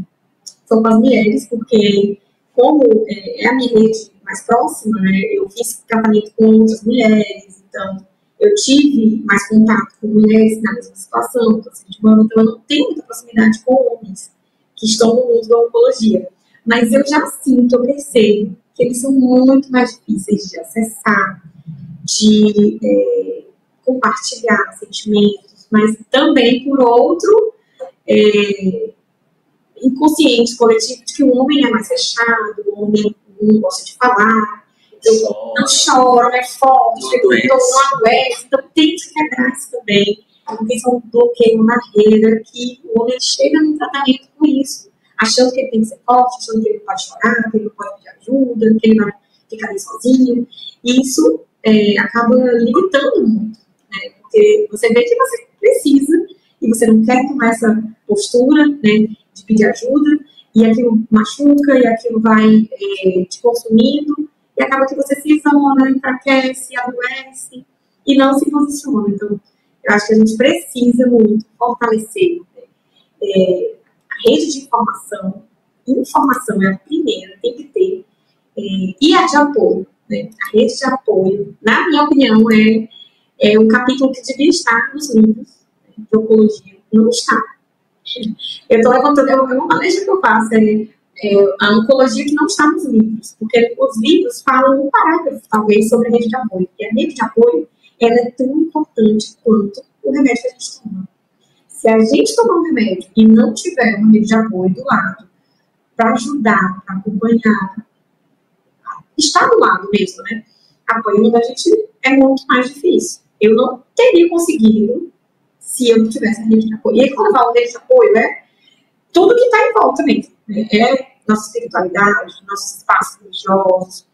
são com as mulheres, porque como é a minha rede mais próxima, né, eu fiz tratamento com outras mulheres, então eu tive mais contato com mulheres na mesma situação, câncer de mama, então eu não tenho muita proximidade com homens que estão no mundo da oncologia. Mas eu já sinto, eu percebo que eles são muito mais difíceis de acessar, de compartilhar sentimentos, mas também por outro inconsciente coletivo de que o homem é mais fechado, o homem não gosta de falar, não chora, não é forte, não adoece. Então tem que quebrar isso também, porque isso é um bloqueio, uma barreira que o homem chega no tratamento com isso, achando que ele tem que ser forte, achando que ele não pode chorar, que ele não pode pedir ajuda, que ele vai ficar ali sozinho. E isso acaba limitando muito, né? Porque você vê que você precisa e você não quer tomar essa postura, né, de pedir ajuda, e aquilo machuca, e aquilo vai te consumindo, e acaba que você se isola, enfraquece, adoece. e não se posiciona. Então, eu acho que a gente precisa muito fortalecer a rede de informação. Informação é a primeira, tem que ter, e a de apoio. Né? A rede de apoio, na minha opinião, é um capítulo que devia estar nos livros de oncologia. Não está. Eu estou levantando, é uma palestra que eu faço, a oncologia que não está nos livros, porque os livros falam um parágrafo, talvez, sobre a rede de apoio. E a rede de apoio, ela é tão importante quanto o remédio que a gente toma. Se a gente tomar um remédio e não tiver uma rede de apoio do lado, para ajudar, para acompanhar, estar do lado mesmo, né? Apoiando a gente é muito mais difícil. Eu não teria conseguido se eu não tivesse a rede de apoio. E aí, quando eu falo rede de apoio, tudo que está em volta mesmo. Né? Nossa espiritualidade, nossos espaços religiosos,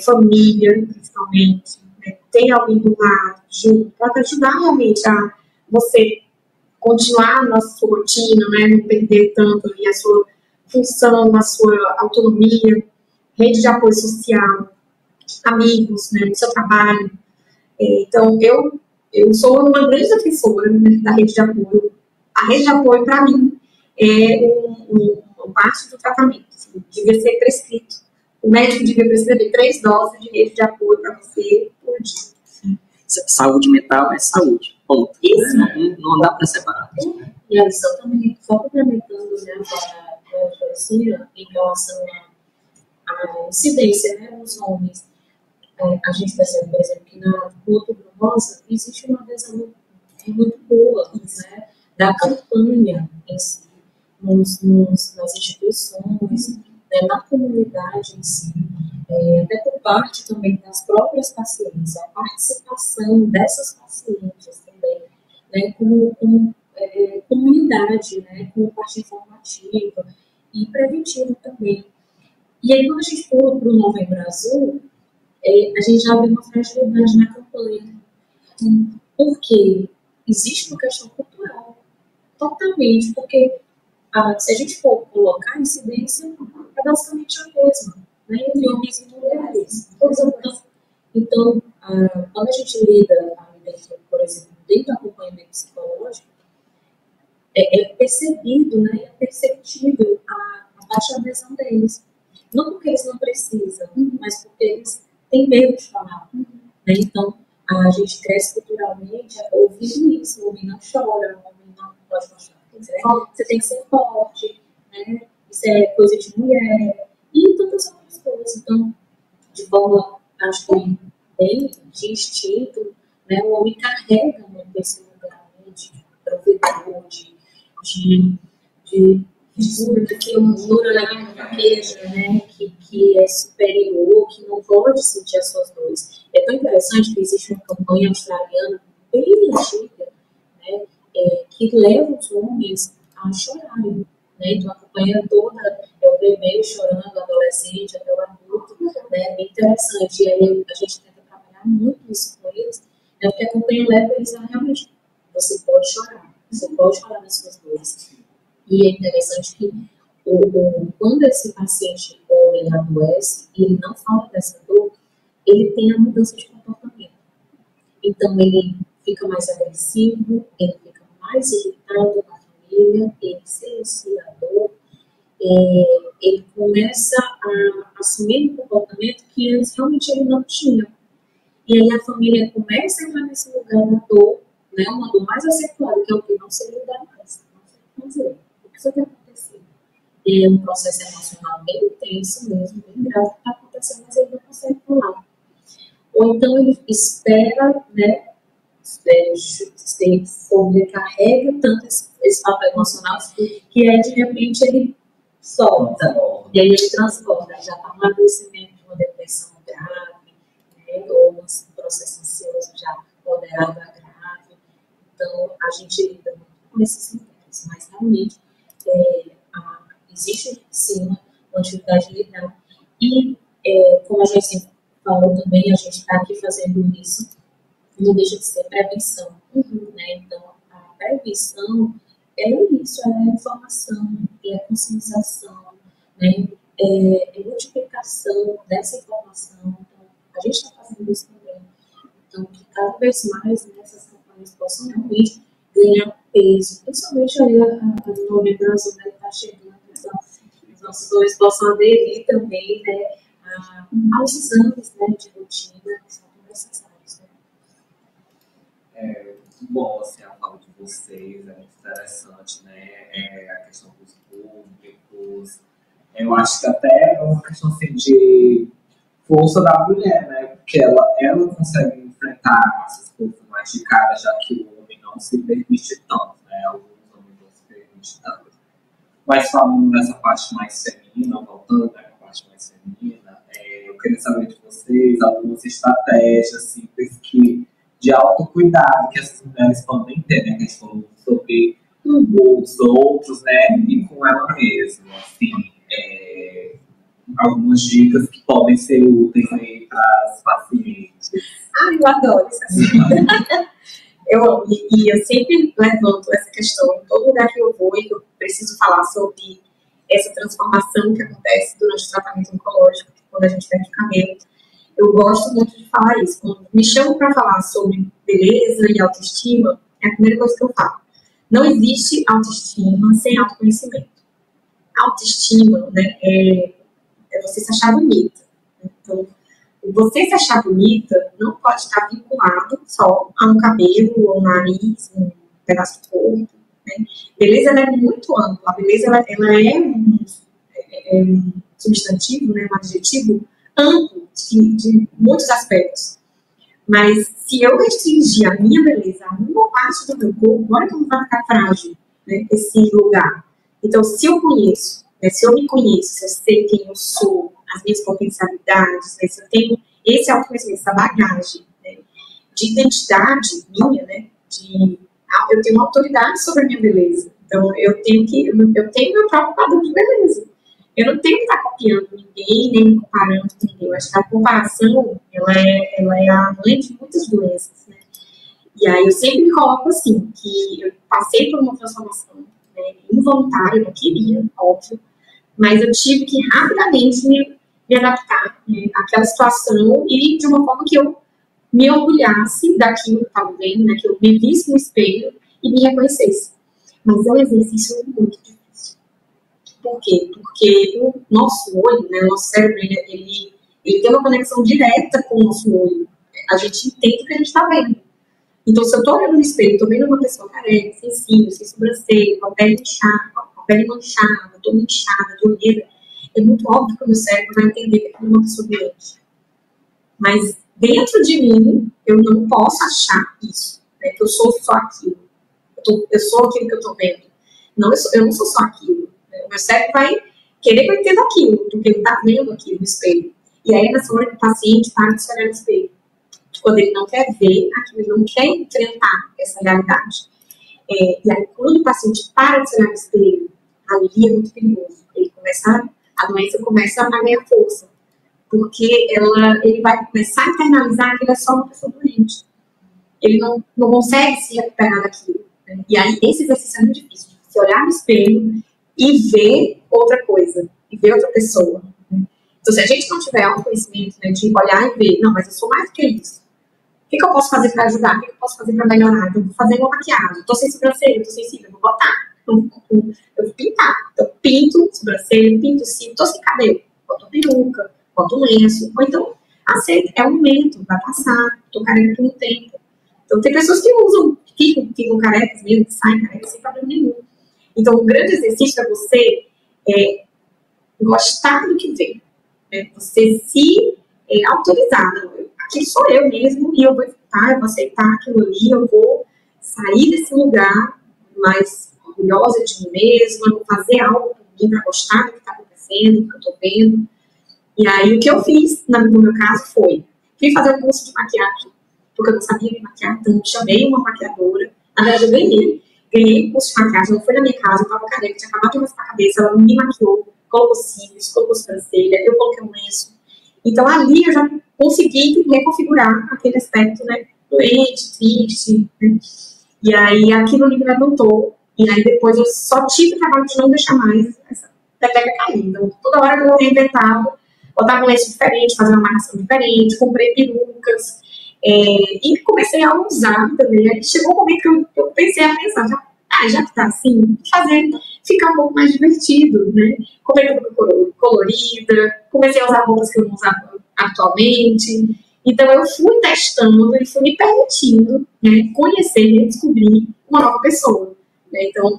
família, principalmente. Né? Tem alguém do lado, junto, para ajudar realmente a você continuar na sua rotina, né? Não perder tanto ali a sua função, a sua autonomia, rede de apoio social, amigos, né? No seu trabalho. Então, eu sou uma grande defensora, né, da rede de apoio. A rede de apoio, para mim, é uma parte do tratamento. Assim, devia ser prescrito. O médico devia prescrever 3 doses de rede de apoio para você por dia. Saúde mental é saúde. Ponto. Isso. Né? Não dá para separar. E aí, só complementando, né, a professora, em relação à incidência, né, nos homens, a gente percebe, por exemplo, que na Outubro Rosa existe uma adesão muito boa, né, da campanha em si, nas instituições, né, na comunidade em si, até por parte também das próprias pacientes, a participação dessas pacientes também, né, como comunidade, né, como parte informativa e preventiva também. E aí, quando a gente pula para o Novembro Azul, a gente já vê uma fragilidade na campanha, porque existe uma questão cultural, totalmente, porque se a gente for colocar a incidência, é basicamente a mesma, né, entre homens e mulheres. Então, quando a gente lida, por exemplo, dentro do acompanhamento psicológico, é percebido, né, é perceptível a baixa adesão deles. Não porque eles não precisam, mas porque eles têm medo de falar. Né? Então, a gente cresce culturalmente ouvindo isso. O homem não chora, o homem não pode mostrar. Você tem que ser forte, né? Isso é coisa de mulher. E tantas outras coisas. Então, de forma, acho que bem de instinto, né? O homem carrega muito esse lugar, né? De provedor, de que uma fraqueza, né, que é superior, que não pode sentir as suas dores. É tão interessante que existe uma campanha australiana bem antiga, né, que leva os homens a chorarem. Né? Então a campanha toda é o bebê chorando, o adolescente, até o adulto, né, bem interessante. E aí a gente tenta trabalhar muito isso com eles, né, porque a campanha leva eles a realmente, você pode chorar nas suas dores. E é interessante que quando esse paciente homem adoece e ele não fala dessa dor, ele tem a mudança de comportamento. Então, ele fica mais agressivo, ele fica mais irritado com a família, ele silencia a dor, ele começa a assumir um comportamento que antes realmente ele não tinha. E aí a família começa a entrar nesse lugar da dor, né, uma dor mais acentuada, que é o que não se lidar mais. Não sei dizer. O que foi que aconteceu? É um processo emocional bem intenso mesmo, bem grave que está acontecendo, mas ele não consegue falar. Ou então ele espera, né, sobrecarrega tanto esse papel emocional que de repente ele solta, e aí ele transborda, já está um adoecimento de uma depressão grave, né, ou um processo ansioso já moderado a grave. Então a gente lida muito com esses sintomas, mas realmente existe sim uma dificuldade de lidar. E, como a gente falou também, a gente está aqui fazendo isso, não deixa de ser prevenção. Né? Então, a prevenção é isso, é a informação, é a conscientização, né? É multiplicação dessa informação. Então, a gente está fazendo isso também. Então, que cada vez mais, né, essas campanhas possam realmente ganhar peso, principalmente aí a Nome Brasil, né, que está chegando, então, os nossos dois possam aderir também, né, aos exames, né, de rotina que são necessários, né. É muito bom, assim, a fala de vocês, é muito interessante, né, a questão dos públicos. Eu acho que até é uma questão, assim, de força da mulher, né, porque ela consegue enfrentar essas coisas mais de cara, já que o homem não se permite tanto, né, alguns homens não se permitem tanto. Mas falando dessa parte mais feminina, voltando, né, para a parte mais feminina, eu queria saber de vocês algumas estratégias simples de autocuidado que essas mulheres podem ter, né? Que a gente falou sobre os outros, né? E com ela mesma, assim. Algumas dicas que podem ser úteis aí para as pacientes. Eu adoro isso assim. Eu amo. E eu sempre levanto essa questão em todo lugar que eu vou e que eu preciso falar sobre essa transformação que acontece durante o tratamento oncológico, quando a gente perde o cabelo. Eu gosto muito de falar isso. Quando me chamam para falar sobre beleza e autoestima, é a primeira coisa que eu falo. Não existe autoestima sem autoconhecimento. Autoestima, né, é você se achar bonita. Então, você se achar bonita não pode estar vinculado só a um cabelo, ou um nariz, um pedaço do corpo. Né? Beleza ela é muito ampla. A beleza ela é um substantivo, né, um adjetivo amplo de muitos aspectos. Mas se eu restringir a minha beleza a uma parte do meu corpo, olha como vai ficar frágil, né, esse lugar. Então, se eu conheço, né, se eu me conheço, se eu sei quem eu sou, as minhas potencialidades, né, se eu tenho esse autoconhecimento, essa bagagem, né, de identidade minha, né, eu tenho uma autoridade sobre a minha beleza. Então, eu tenho meu próprio padrão de beleza. Eu não tenho que estar copiando ninguém, nem me comparando com ninguém. Eu acho que a comparação, ela é a mãe de muitas doenças, né? E aí eu sempre me coloco assim, que eu passei por uma transformação, né, involuntária, eu não queria, óbvio, mas eu tive que rapidamente me adaptar, né, àquela situação e de uma forma que eu me orgulhasse daquilo que eu estava vendo, né, que eu me visse no espelho e me reconhecesse. Mas é um exercício muito difícil. Por quê? Porque o nosso olho, né, o nosso cérebro, ele tem uma conexão direta com o nosso olho. A gente entende o que a gente está vendo. Então, se eu estou olhando no espelho, estou vendo uma pessoa careca, sem cílios, sem sobrancelha, com a pele inchada, com a pele manchada, toda inchada, de olheira, é muito óbvio que o meu cérebro vai entender que aquilo é uma pessoa doente. Mas dentro de mim, eu não posso achar isso, né, que eu sou só aquilo. Eu sou aquilo que eu estou vendo. Eu não sou só aquilo. O meu cérebro vai querer que eu entenda aquilo, porque ele está vendo aquilo no espelho. E aí, nessa hora que o paciente para de se olhar no espelho. Quando ele não quer ver aquilo, ele não quer enfrentar essa realidade. E aí, quando o paciente para de se olhar no espelho, ali é muito perigoso. A doença começa a ganhar força. Porque ele vai começar a internalizar que ele é só uma pessoa doente. Ele não consegue se recuperar daquilo. Né? E aí, esse exercício é muito difícil. Se olhar no espelho e ver outra coisa, e ver outra pessoa. Né? Então, se a gente não tiver autoconhecimento, né, de olhar e ver, não, mas eu sou mais do que isso. O que eu posso fazer para ajudar? O que eu posso fazer para melhorar? Eu vou fazer uma maquiagem. Estou sem sobrancelha, estou sem cílio, eu vou botar. Eu vou pintar. Então, pinto sobrancelha, pinto cílio, estou sem cabelo. Boto peruca, boto lenço. Ou então, aceita, é um momento, vai passar. Estou careca por um tempo. Então, tem pessoas que usam, ficam carecas mesmo, que saem carecas sem problema nenhum. Então, o grande exercício é você gostar do que vem. Né? Você se autorizar. Aquilo sou eu mesmo e eu vou aceitar aquilo ali, eu vou sair desse lugar mais orgulhosa de mim mesma, vou fazer algo para gostar do que está acontecendo, do que eu estou vendo. E aí, o que eu fiz, no meu caso, fui fazer um curso de maquiagem, porque eu não sabia me maquiar, então chamei uma maquiadora. Na verdade, eu ganhei curso de maquiagem, ela foi na minha casa, eu estava careca, tinha acabado de raspar a cabeça, ela me maquiou, colocou cílios, colocou sobrancelha, eu coloquei um lenço. Então, ali eu já consegui reconfigurar aquele aspecto, né, doente, triste, né? E aí aquilo me levantou, e aí depois eu só tive o trabalho de não deixar mais essa peteca cair. Então, toda hora que eu reinventava, botava um lenço diferente, fazia uma marcação diferente, comprei perucas, E comecei a usar também. Aí chegou um momento que eu pensei a pensar, já que tá assim, ficar um pouco mais divertido, né? Comprei tudo colorida, comecei a usar roupas que eu não usava atualmente. Então eu fui testando e fui me permitindo, né, conhecer e descobrir uma nova pessoa. Né? Então,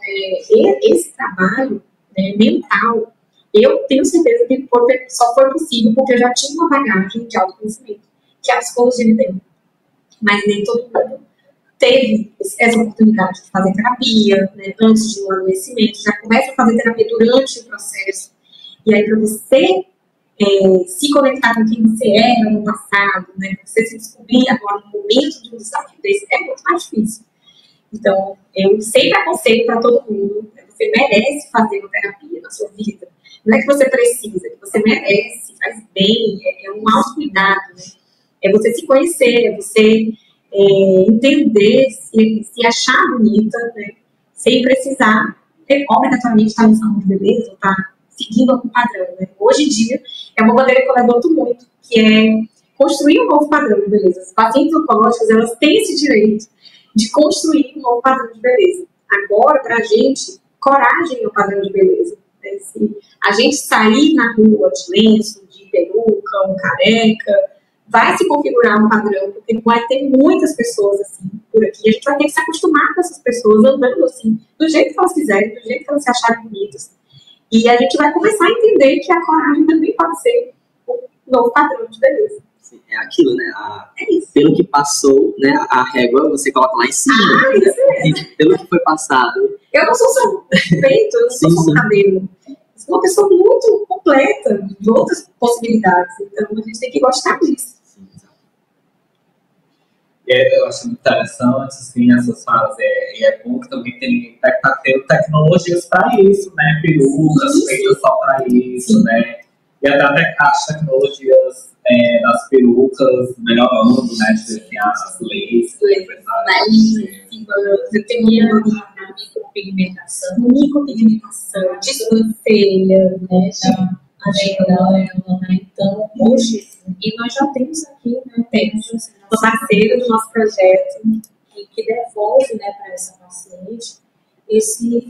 esse trabalho, né, mental, eu tenho certeza que só foi possível porque eu já tinha uma bagagem de autoconhecimento, que a psicologia me deu. Mas nem todo mundo teve essa oportunidade de fazer terapia, né, antes de um adoecimento, já começa a fazer terapia durante o processo. E aí, para você se conectar com quem você era no passado, né, você se descobrir agora no momento de um desafio desse, é muito mais difícil. Então, eu sempre aconselho para todo mundo, né, você merece fazer uma terapia na sua vida. Não é que você precisa, é que você merece, faz bem, é um autocuidado, né? É você se conhecer, é você entender, se achar bonita, né? Sem precisar, obrigatoriamente, estar no salão de beleza, ou estar seguindo algum padrão, né? Hoje em dia, é uma bandeira que eu levanto muito, que é construir um novo padrão de beleza. As pacientes oncológicas, elas têm esse direito de construir um novo padrão de beleza. Agora, para a gente, coragem é o padrão de beleza. Né? Se a gente sair na rua de lenço, de peruca, um careca, vai se configurar um padrão, porque vai ter muitas pessoas assim por aqui. A gente vai ter que se acostumar com essas pessoas andando assim, do jeito que elas quiserem, do jeito que elas se acharem bonitas. E a gente vai começar a entender que a coragem também pode ser um novo padrão de beleza. Sim, é aquilo, né? É isso. Pelo que passou, né? A régua você coloca lá em cima. Isso mesmo. Pelo que foi passado. Eu não sou só peito, eu não sou só cabelo. Eu sou uma pessoa muito completa, de outras possibilidades. Então a gente tem que gostar disso. Eu acho muito interessante, assim, essas falas. E é bom que também tá tendo tecnologias para isso, né? Perucas feitas só para isso, né? E até as tecnologias das perucas melhorando, né? De desenhar as leis. Eu tenho a micropigmentação, de sobrancelha, né? Então, hoje, e nós já temos aqui, né? Temos Uma parceira do nosso projeto que devolve, né, para essa paciente esse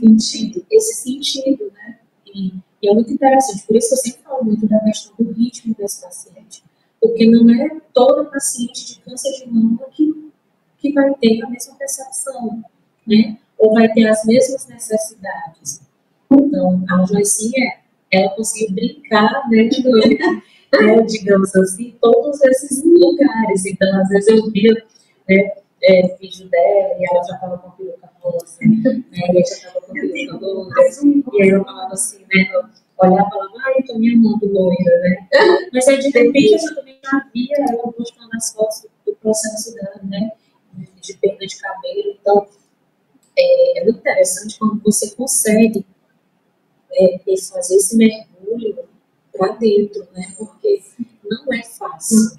sentido, né? E é muito interessante, por isso que eu sempre falo muito da questão do ritmo desse paciente, porque não é toda paciente de câncer de mama que vai ter a mesma percepção, né? Ou vai ter as mesmas necessidades. Então, a Joicinha, ela conseguiu brincar, né, digamos assim, todos esses lugares. Então, às vezes eu via, né, vídeo dela e ela já estava com a peruca rosa, né, e já estava com a peruca loura, e aí eu falava assim, né, olhava e falava, eu tô me amando loira, né, mas aí de repente eu também já via ela mostrando as fotos do processo dela, né, de perda de cabelo. Então, é muito interessante quando você consegue fazer esse mergulho para dentro, né? Porque não é fácil.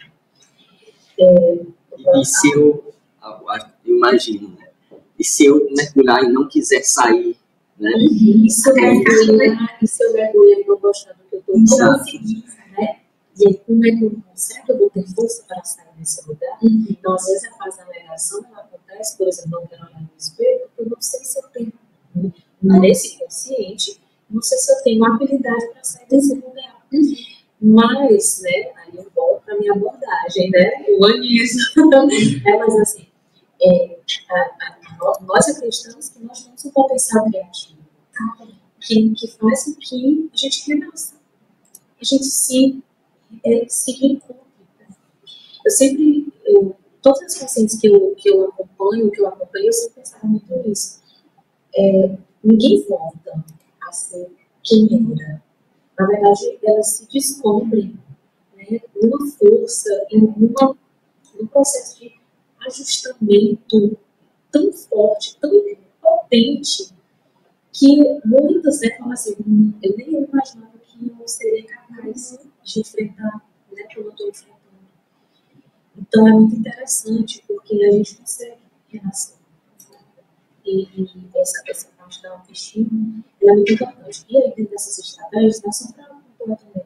E se eu imagino, né? E se eu mergulhar e não quiser sair, né? E se eu mergulhar e não gostar do que eu estou fazendo, né? E aí, como é que será que eu vou ter força para sair desse lugar? Então, às vezes, a fase da negação, ela acontece, por exemplo, não quero olhar no espelho, porque eu não sei se eu tenho, nesse consciente, não sei se eu tenho uma habilidade para sair desse lugar. Mas, né, aí eu volto para a minha abordagem, né, o humanismo. Mas assim, nós acreditamos que nós temos um potencial criativo, que faz com que a gente renasça, a gente se reencontre. Eu sempre, todas as pacientes que eu acompanho, eu sempre pensava muito nisso. Ninguém volta a ser quem era. Na verdade, elas se descobrem, né, numa força, num processo de ajustamento tão forte, tão potente, que muitas, né, falam assim, eu nem imaginava que eu seria capaz de enfrentar, né, como eu estou enfrentando. Então, é muito interessante, porque a gente consegue renascer. E essa parte da autoestima, ela é muito importante. E aí, dentro dessas estratégias, nós somos para também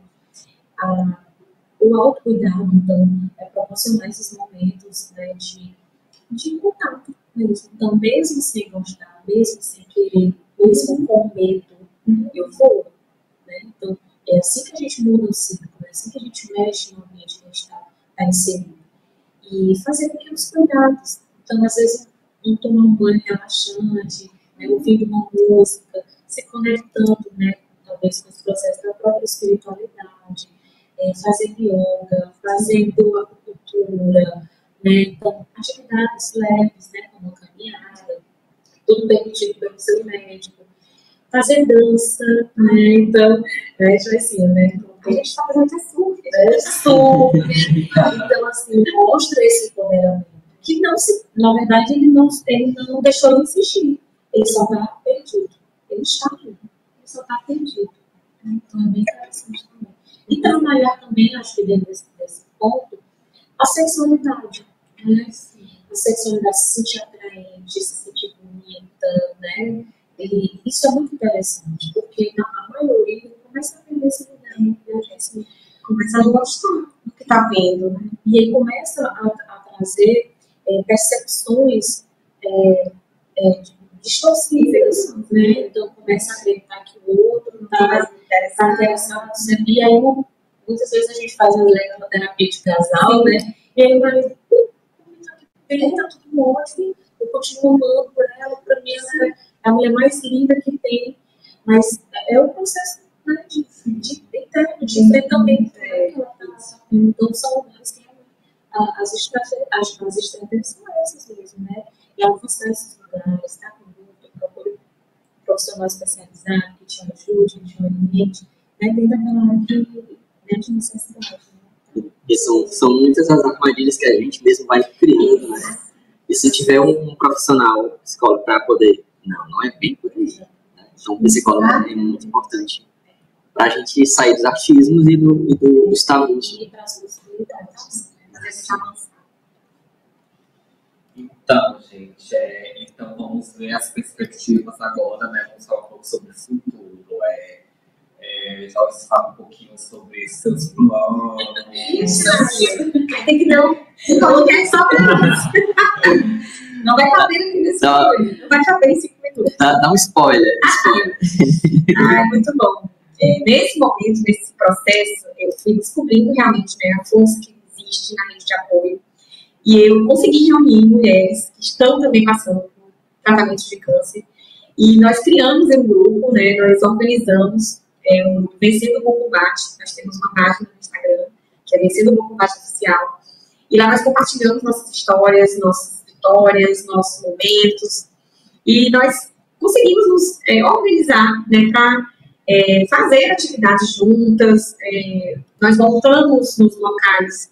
o autocuidado, então, proporcionar esses momentos, né, de contato mesmo. Então, mesmo sem gostar, mesmo sem querer, mesmo com medo, eu vou, né? Então, é assim que a gente muda o ciclo, é assim que a gente mexe no ambiente que a gente está inserido. E fazer pequenos cuidados. Então, às vezes, tomar um banho relaxante, né, ouvindo uma música, se conectando, né, talvez com esse processo da própria espiritualidade, fazendo yoga, fazendo acupuntura, né, então, atividades leves, né, como caminhada, tudo permitido pelo seu médico. Fazer dança, né, então, já assim, né, A gente está fazendo surf. Então, assim, mostra esse empoderamento. Que não se, na verdade, ele não deixou de existir. Ele só está perdido. Ele está ali. Ele só está perdido. Então, é bem interessante também. E trabalhar também, acho que dentro desse ponto, a sexualidade. Né? A sexualidade, se sentir atraente, se sentir bonita, né? Isso é muito interessante, porque a maioria começa a aprender esse lugar, né? A gente começa a gostar do que está vendo, né? E aí começa a trazer percepções distorcíveis, né? Então começa a acreditar que o outro está interessado. E aí muitas vezes a gente faz uma terapia de casal, né? E aí o marido, está tudo ótimo, eu continuo amando por ela, para mim ela é a mulher mais linda que tem, mas é o processo, né, de enfrentamento. Então são lugares que as estratégias são essas mesmo, né? E alcançar esses lugares, tá? Procure um profissional especializado que te ajude, que te oriente, né? Dentro daquela área de necessidade. Né? E são muitas as armadilhas que a gente mesmo vai criando, né? E se tiver um profissional, psicólogo, para poder... Não é bem por aí. Né? Então, o psicólogo é muito importante para a gente sair dos achismos e dos tabus. E para as possibilidades. Então, gente, então vamos ver as perspectivas agora, né? Vamos falar um pouco sobre o futuro. Joyce fala um pouquinho sobre seus planos. Tem que não coloquei só para não vai caber aqui nesse vídeo. Não vai caber em 5 minutos. Dá um spoiler. Muito bom. Nesse momento, nesse processo, eu fui descobrindo realmente, né, a força que existe na rede de apoio. E eu consegui reunir mulheres que estão também passando por tratamentos de câncer. E nós criamos um grupo, né, nós organizamos um grupo Vencendo o Bom Combate. Nós temos uma página no Instagram, que é Vencendo o Bom Combate Oficial. E lá nós compartilhamos nossas histórias, nossas vitórias, nossos momentos. E nós conseguimos nos organizar, né, para fazer atividades juntas. Nós voltamos nos locais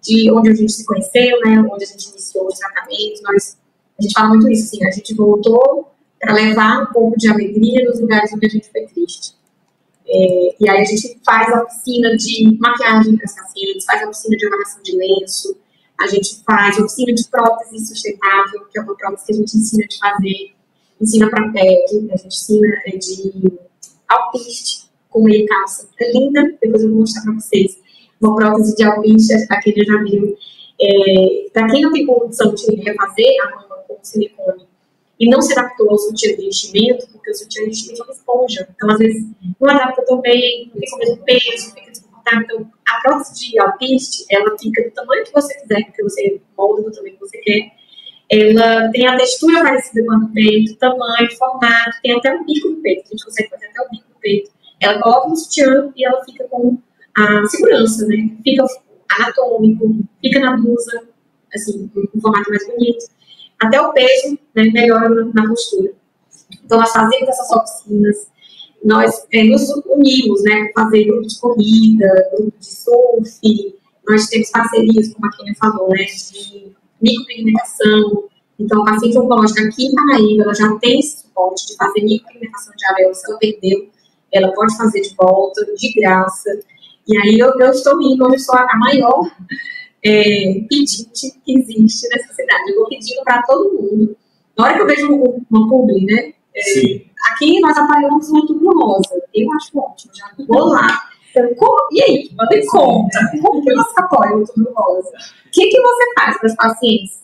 de onde a gente se conheceu, né, onde a gente iniciou os tratamentos. A gente fala muito isso, assim, a gente voltou para levar um pouco de alegria nos lugares onde a gente foi triste. E aí a gente faz a oficina de maquiagem para os pacientes, faz a oficina de amarração de lenço, a gente faz a oficina de prótese sustentável, que é uma prótese que a gente ensina de fazer, ensina para PEG, a gente ensina de alpiste com meia calça. É linda, depois eu vou mostrar para vocês. Uma prótese de alpiste, a quem já viu. Para quem não tem condição de refazer a mama com silicone e não se adaptou ao sutiã de enchimento, porque o sutiã de enchimento é uma esponja, então às vezes não adapta tão bem, não fica o mesmo peso, fica desconfortável. Então a prótese de alpiste, ela fica do tamanho que você quiser, porque você molda do tamanho que você quer. Ela tem a textura parecida com a do peito, tamanho, formato, tem até o bico do peito, a gente consegue fazer até o bico do peito. Ela coloca no sutiã e ela fica com a segurança, né? Fica anatômico, fica na blusa, assim, um formato mais bonito. Até o peso, né, melhora na postura. Então, nós fazemos essas oficinas, nós nos unimos, né, fazer grupo de corrida, grupo de surf, nós temos parcerias, como a Kênia falou, né, de micropigmentação. Então, a paciente oncológica aqui em Paraíba, ela já tem esse suporte de fazer micropigmentação de areola, se ela perdeu, ela pode fazer de volta, de graça. E aí eu estou indo, hoje eu sou a maior pedinte que existe nessa cidade. Eu vou pedindo para todo mundo. Na hora que eu vejo uma publi, né? Aqui nós apoiamos o Outubro Rosa. Eu acho ótimo, já vou lá. Então, e aí, me conta, como que você apoia o Outubro Rosa? O que você faz para os pacientes?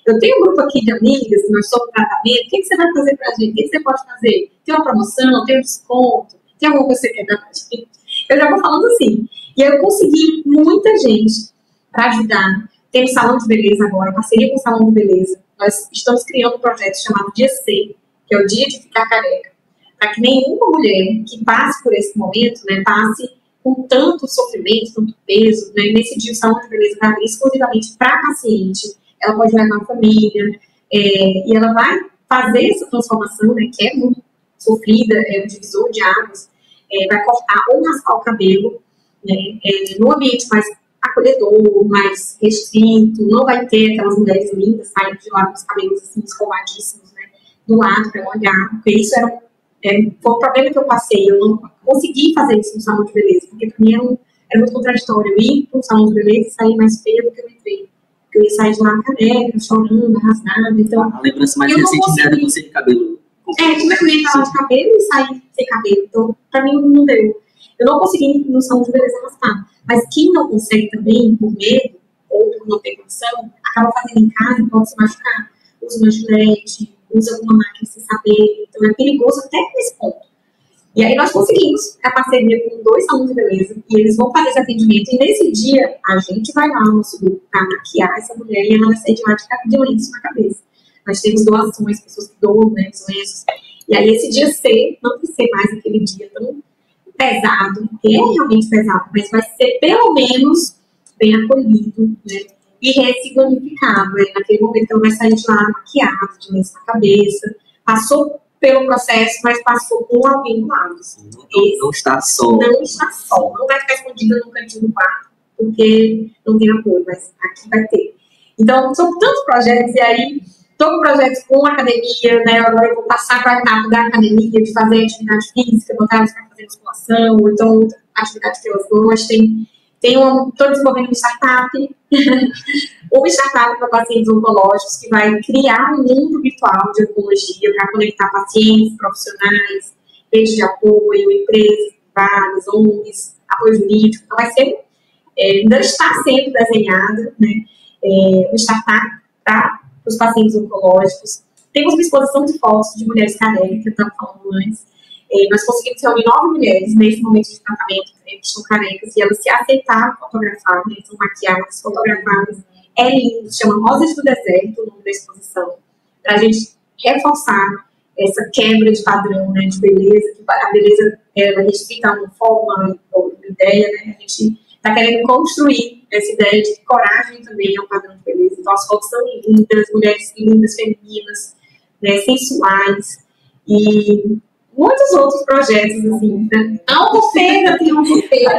Eu tenho um grupo aqui de amigas, nós somos tratamento, o que você vai fazer para a gente? O que você pode fazer? Tem uma promoção, tem um desconto, tem alguma coisa que você quer dar para a gente? Eu já vou falando assim. E eu consegui muita gente para ajudar. Tem um salão de beleza agora, parceria com o salão de beleza. Nós estamos criando um projeto chamado Dia C, que é o Dia de Ficar Careca, para que nenhuma mulher que passe por esse momento, né, passe com tanto sofrimento, tanto peso, né, nesse dia o salão de beleza vai abrir exclusivamente para a paciente, ela pode levar a família, e ela vai fazer essa transformação, né, que é muito sofrida, é um divisor de águas, vai cortar ou raspar o cabelo, né, num ambiente mais acolhedor, mais restrito, não vai ter aquelas mulheres lindas saindo de lá com os cabelos assim, escovadíssimos, né, do lado para olhar, porque isso foi um problema que eu passei, eu não consegui fazer isso no salão de beleza, porque para mim era muito contraditório, eu ir para um salão de beleza e sair mais feia do que eu entrei, porque eu ia sair de lá careca, chorando, rasgada, então... A lembrança mais recente era você de cabelo. Como eu ia lá de cabelo e sair sem cabelo, então para mim não deu. Eu não consegui ir no salão de beleza raspar, mas quem não consegue também, por medo, ou por não ter condição, acaba fazendo em casa e pode se machucar. Usa uma gilete, usa alguma máquina sem saber, então é perigoso até nesse ponto. E aí nós conseguimos a parceria com 2 salões de beleza, e eles vão fazer esse atendimento, e nesse dia a gente vai lá no nosso grupo para maquiar essa mulher, e ela vai sair de lá de lenço na cabeça. Nós temos doações, pessoas que doam, né, os lenços, e aí esse dia C, não vai ser mais aquele dia tão pesado, porque é realmente pesado, mas vai ser pelo menos bem acolhido, né, e ressignificado, né, naquele momento que ela vai sair de lá maquiada, de lenço na cabeça, passou pelo processo, mas passou com alguém do lado. Assim. Não está só. Não está só, não vai ficar escondida no cantinho do quarto, porque não tem apoio, mas aqui vai ter. Então, são tantos projetos, e aí, estou com projetos com academia, né, agora eu vou passar para a etapa da academia, de fazer atividade física, botar elas para fazer musculação, ou então outra atividade que elas gostem. Estou desenvolvendo uma startup, uma startup para pacientes oncológicos que vai criar um mundo virtual de oncologia para conectar pacientes, profissionais, redes de apoio, empresas, privadas, ONGs, apoio jurídico. Então, vai ser, ainda está sendo desenhada, né, uma startup para os pacientes oncológicos. Temos uma exposição de fotos de mulheres carecas, que eu estava falando antes. Nós conseguimos reunir 9 mulheres nesse momento de tratamento, né, que estão carecas, e elas se aceitaram fotografar, né, são maquiadas, fotografadas. É lindo, se chama Rosas do Deserto, o nome da exposição, para a gente reforçar essa quebra de padrão, né, de beleza, que a beleza é restrita a uma forma ou uma ideia, né, a gente está querendo construir essa ideia de que coragem também é um padrão de beleza. Então, as fotos são lindas, mulheres lindas, femininas, né, sensuais, e muitos outros projetos, assim, né? Albufeira, tem Albufeira.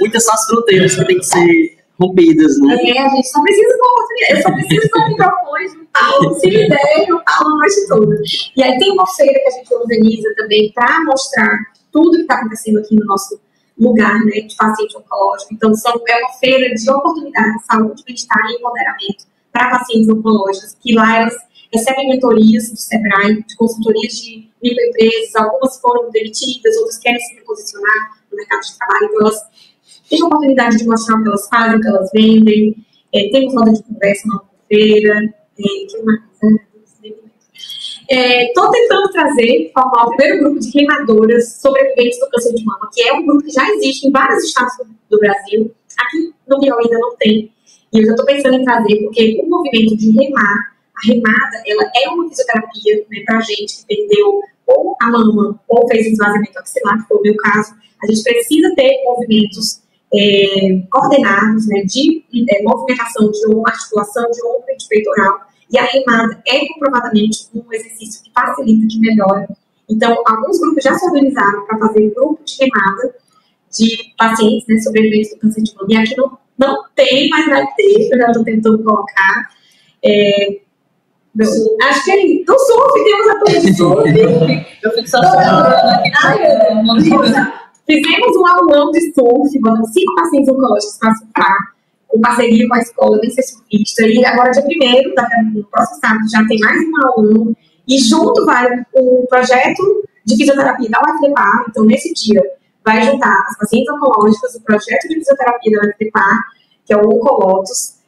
Muitas são as fronteiras que têm que ser rompidas, né? A gente só precisa de uma oportunidade, eu só preciso de um microfone, se me der, eu falo a noite toda. E aí tem uma feira que a gente organiza também para mostrar tudo que está acontecendo aqui no nosso lugar, né, de paciente oncológico. Então, é uma feira de oportunidade, saúde, bem-estar e empoderamento para pacientes oncológicos, que lá elas recebem mentorias do SEBRAE, de consultorias de microempresas, algumas foram demitidas, outras querem se reposicionar no mercado de trabalho, então elas têm a oportunidade de mostrar o que elas fazem, o que elas vendem, temos roda de conversa na feira, que mais? Estou tentando formar o primeiro grupo de remadoras sobreviventes do câncer de mama, que é um grupo que já existe em vários estados do Brasil, aqui no Rio ainda não tem, e eu já estou pensando em trazer, porque o movimento de remar, a remada, ela é uma fisioterapia, né, para gente que perdeu ou a mama ou fez esvaziamento axilar, que foi o meu caso. A gente precisa ter movimentos coordenados, né, de movimentação de articulação de ombro e de peitoral. E a remada é comprovadamente um exercício que facilita, que melhora. Então, alguns grupos já se organizaram para fazer grupo de remada de pacientes, né, sobreviventes do câncer de mama. E aqui não tem, mas vai ter, eu já estou tentando colocar. Acho que é do surf, temos a turma de surf. Eu fico só Fizemos um aulão de surf, botamos 5 pacientes oncológicos para surfar, com parceria com a escola, Vem Ser Surfista. E agora, dia 1º, no próximo sábado, já tem mais um aulão. E junto vai o projeto de fisioterapia da UFDPAR. Então, nesse dia, vai juntar as pacientes oncológicas, o projeto de fisioterapia da UFPPAR, que é o Oncolotos,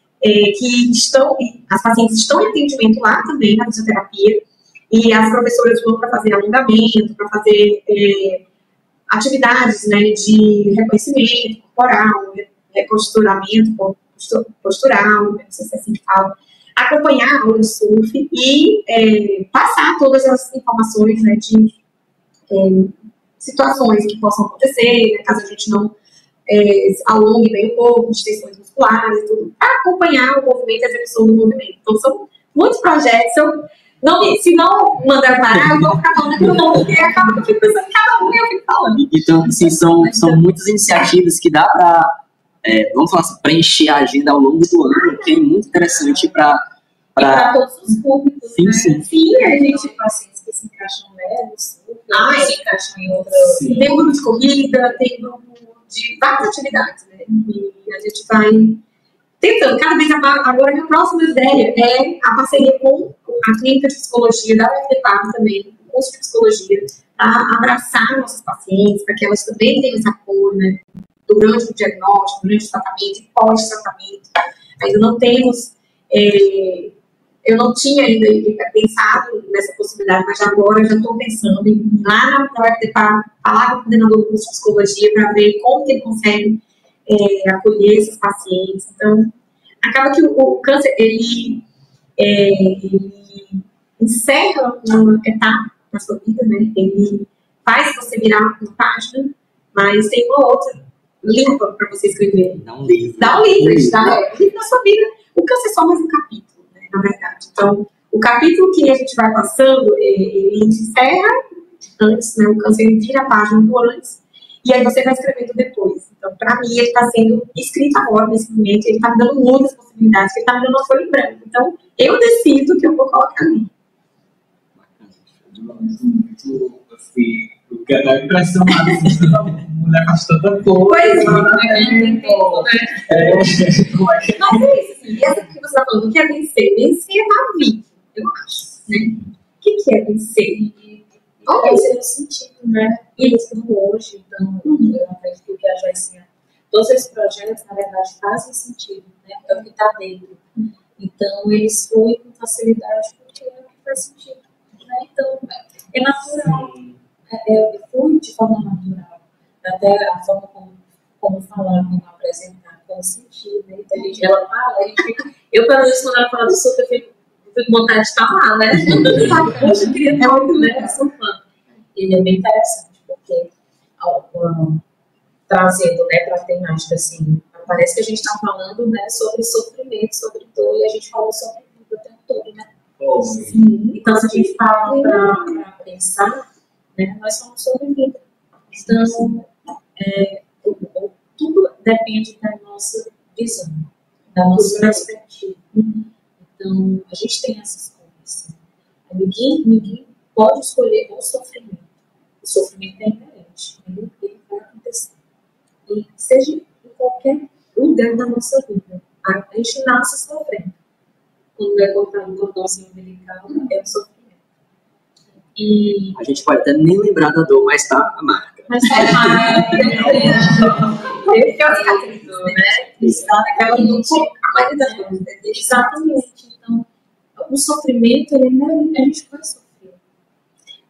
as pacientes estão em atendimento lá também na fisioterapia, e as professoras vão para fazer alongamento, para fazer atividades, né, de reconhecimento corporal, reposturamento postural, não sei se é assim que fala, acompanhar a aula de surf e passar todas as informações, né, de situações que possam acontecer, né, caso a gente não alongue bem o corpo, extensões musculares e tudo, para acompanhar o movimento e a execução do movimento. Então, são muitos projetos. Se não mandar parar, eu vou ficar falando pelo nome, porque acaba que eu fico pensando em cada um e eu fico falando. Então, assim, são muitas iniciativas que dá para, vamos falar assim, preencher a agenda ao longo do ano, que é muito interessante para todos os públicos, sim, né? Sim, a gente pacientes que se encaixam no surf, se encaixam em outras. Tem grupo de corrida, tem grupo de várias atividades, né? E a gente vai tentando, cada vez agora a minha próxima ideia é a parceria com a clínica de psicologia da UFPPAR também, o curso de psicologia, para abraçar nossos pacientes, para que elas também tenham esse apoio, né, durante o diagnóstico, durante o tratamento e pós-tratamento. Ainda não temos, eu não tinha ainda pensado nessa possibilidade, mas agora já estou pensando em ir lá na UFPPAR, falar com o coordenador do curso de psicologia para ver como que ele consegue acolher esses pacientes. Então, acaba que o câncer, ele encerra uma etapa na sua vida, né? Ele faz você virar uma página, mas tem uma outra limpa para você escrever. Dá um livro. Dá um livro na sua vida. O câncer é só mais um capítulo, né, na verdade. Então, o capítulo que a gente vai passando, ele encerra antes, né? O câncer ele vira a página do antes, e aí você vai escrevendo depois. Então, para mim, ele está sendo escrito agora, nesse momento, ele está me dando muitas possibilidades, ele está me dando uma folha em branco. Então, eu decido o que eu vou colocar ali. Muito, assim, porque dá a impressão que a mulher faz tanta coisa. Pois é, Mas é isso, assim, e essa que você está falando, o que é vencer? Vencer é estar vivo, eu acho, né? O que é vencer? Olha, esse é o sentido, né? E eles estão hoje, então, eu acredito que a Joicinha, todos esses projetos, na verdade, fazem sentido, né? É o que está dentro. Então, eles fluem com facilidade porque é o que faz sentido, né? Então, é natural, flui de forma natural. Até a forma como falar, como apresentar, como sentir, né? Então, ela fala, eu, pelo menos, quando ela fala do surf, eu fico com vontade de estar lá, né? Hoje eu queria estar muito, né? Eu sou fã. Ele é bem interessante, porque trazendo, né, para a temática, assim, parece que a gente está falando, né, sobre sofrimento, sobre dor, e a gente falou sobre vida o tempo todo, né? Então, se a gente fala para pensar, né, nós falamos sobre vida. Então, tudo depende da nossa visão, da nossa perspectiva. Então, a gente tem essas coisas. Ninguém pode escolher o sofrimento. O sofrimento é inerente. Ele vai acontecer. E seja em qualquer lugar da nossa vida. A gente nasce sofrendo. Quando é cortado um cordãozinho umbilical, é o sofrimento. E a gente pode até nem lembrar da dor, mas tá a marca. Mas tá a marca. Exatamente. Então, o sofrimento, ele não é, a gente vai sofrer.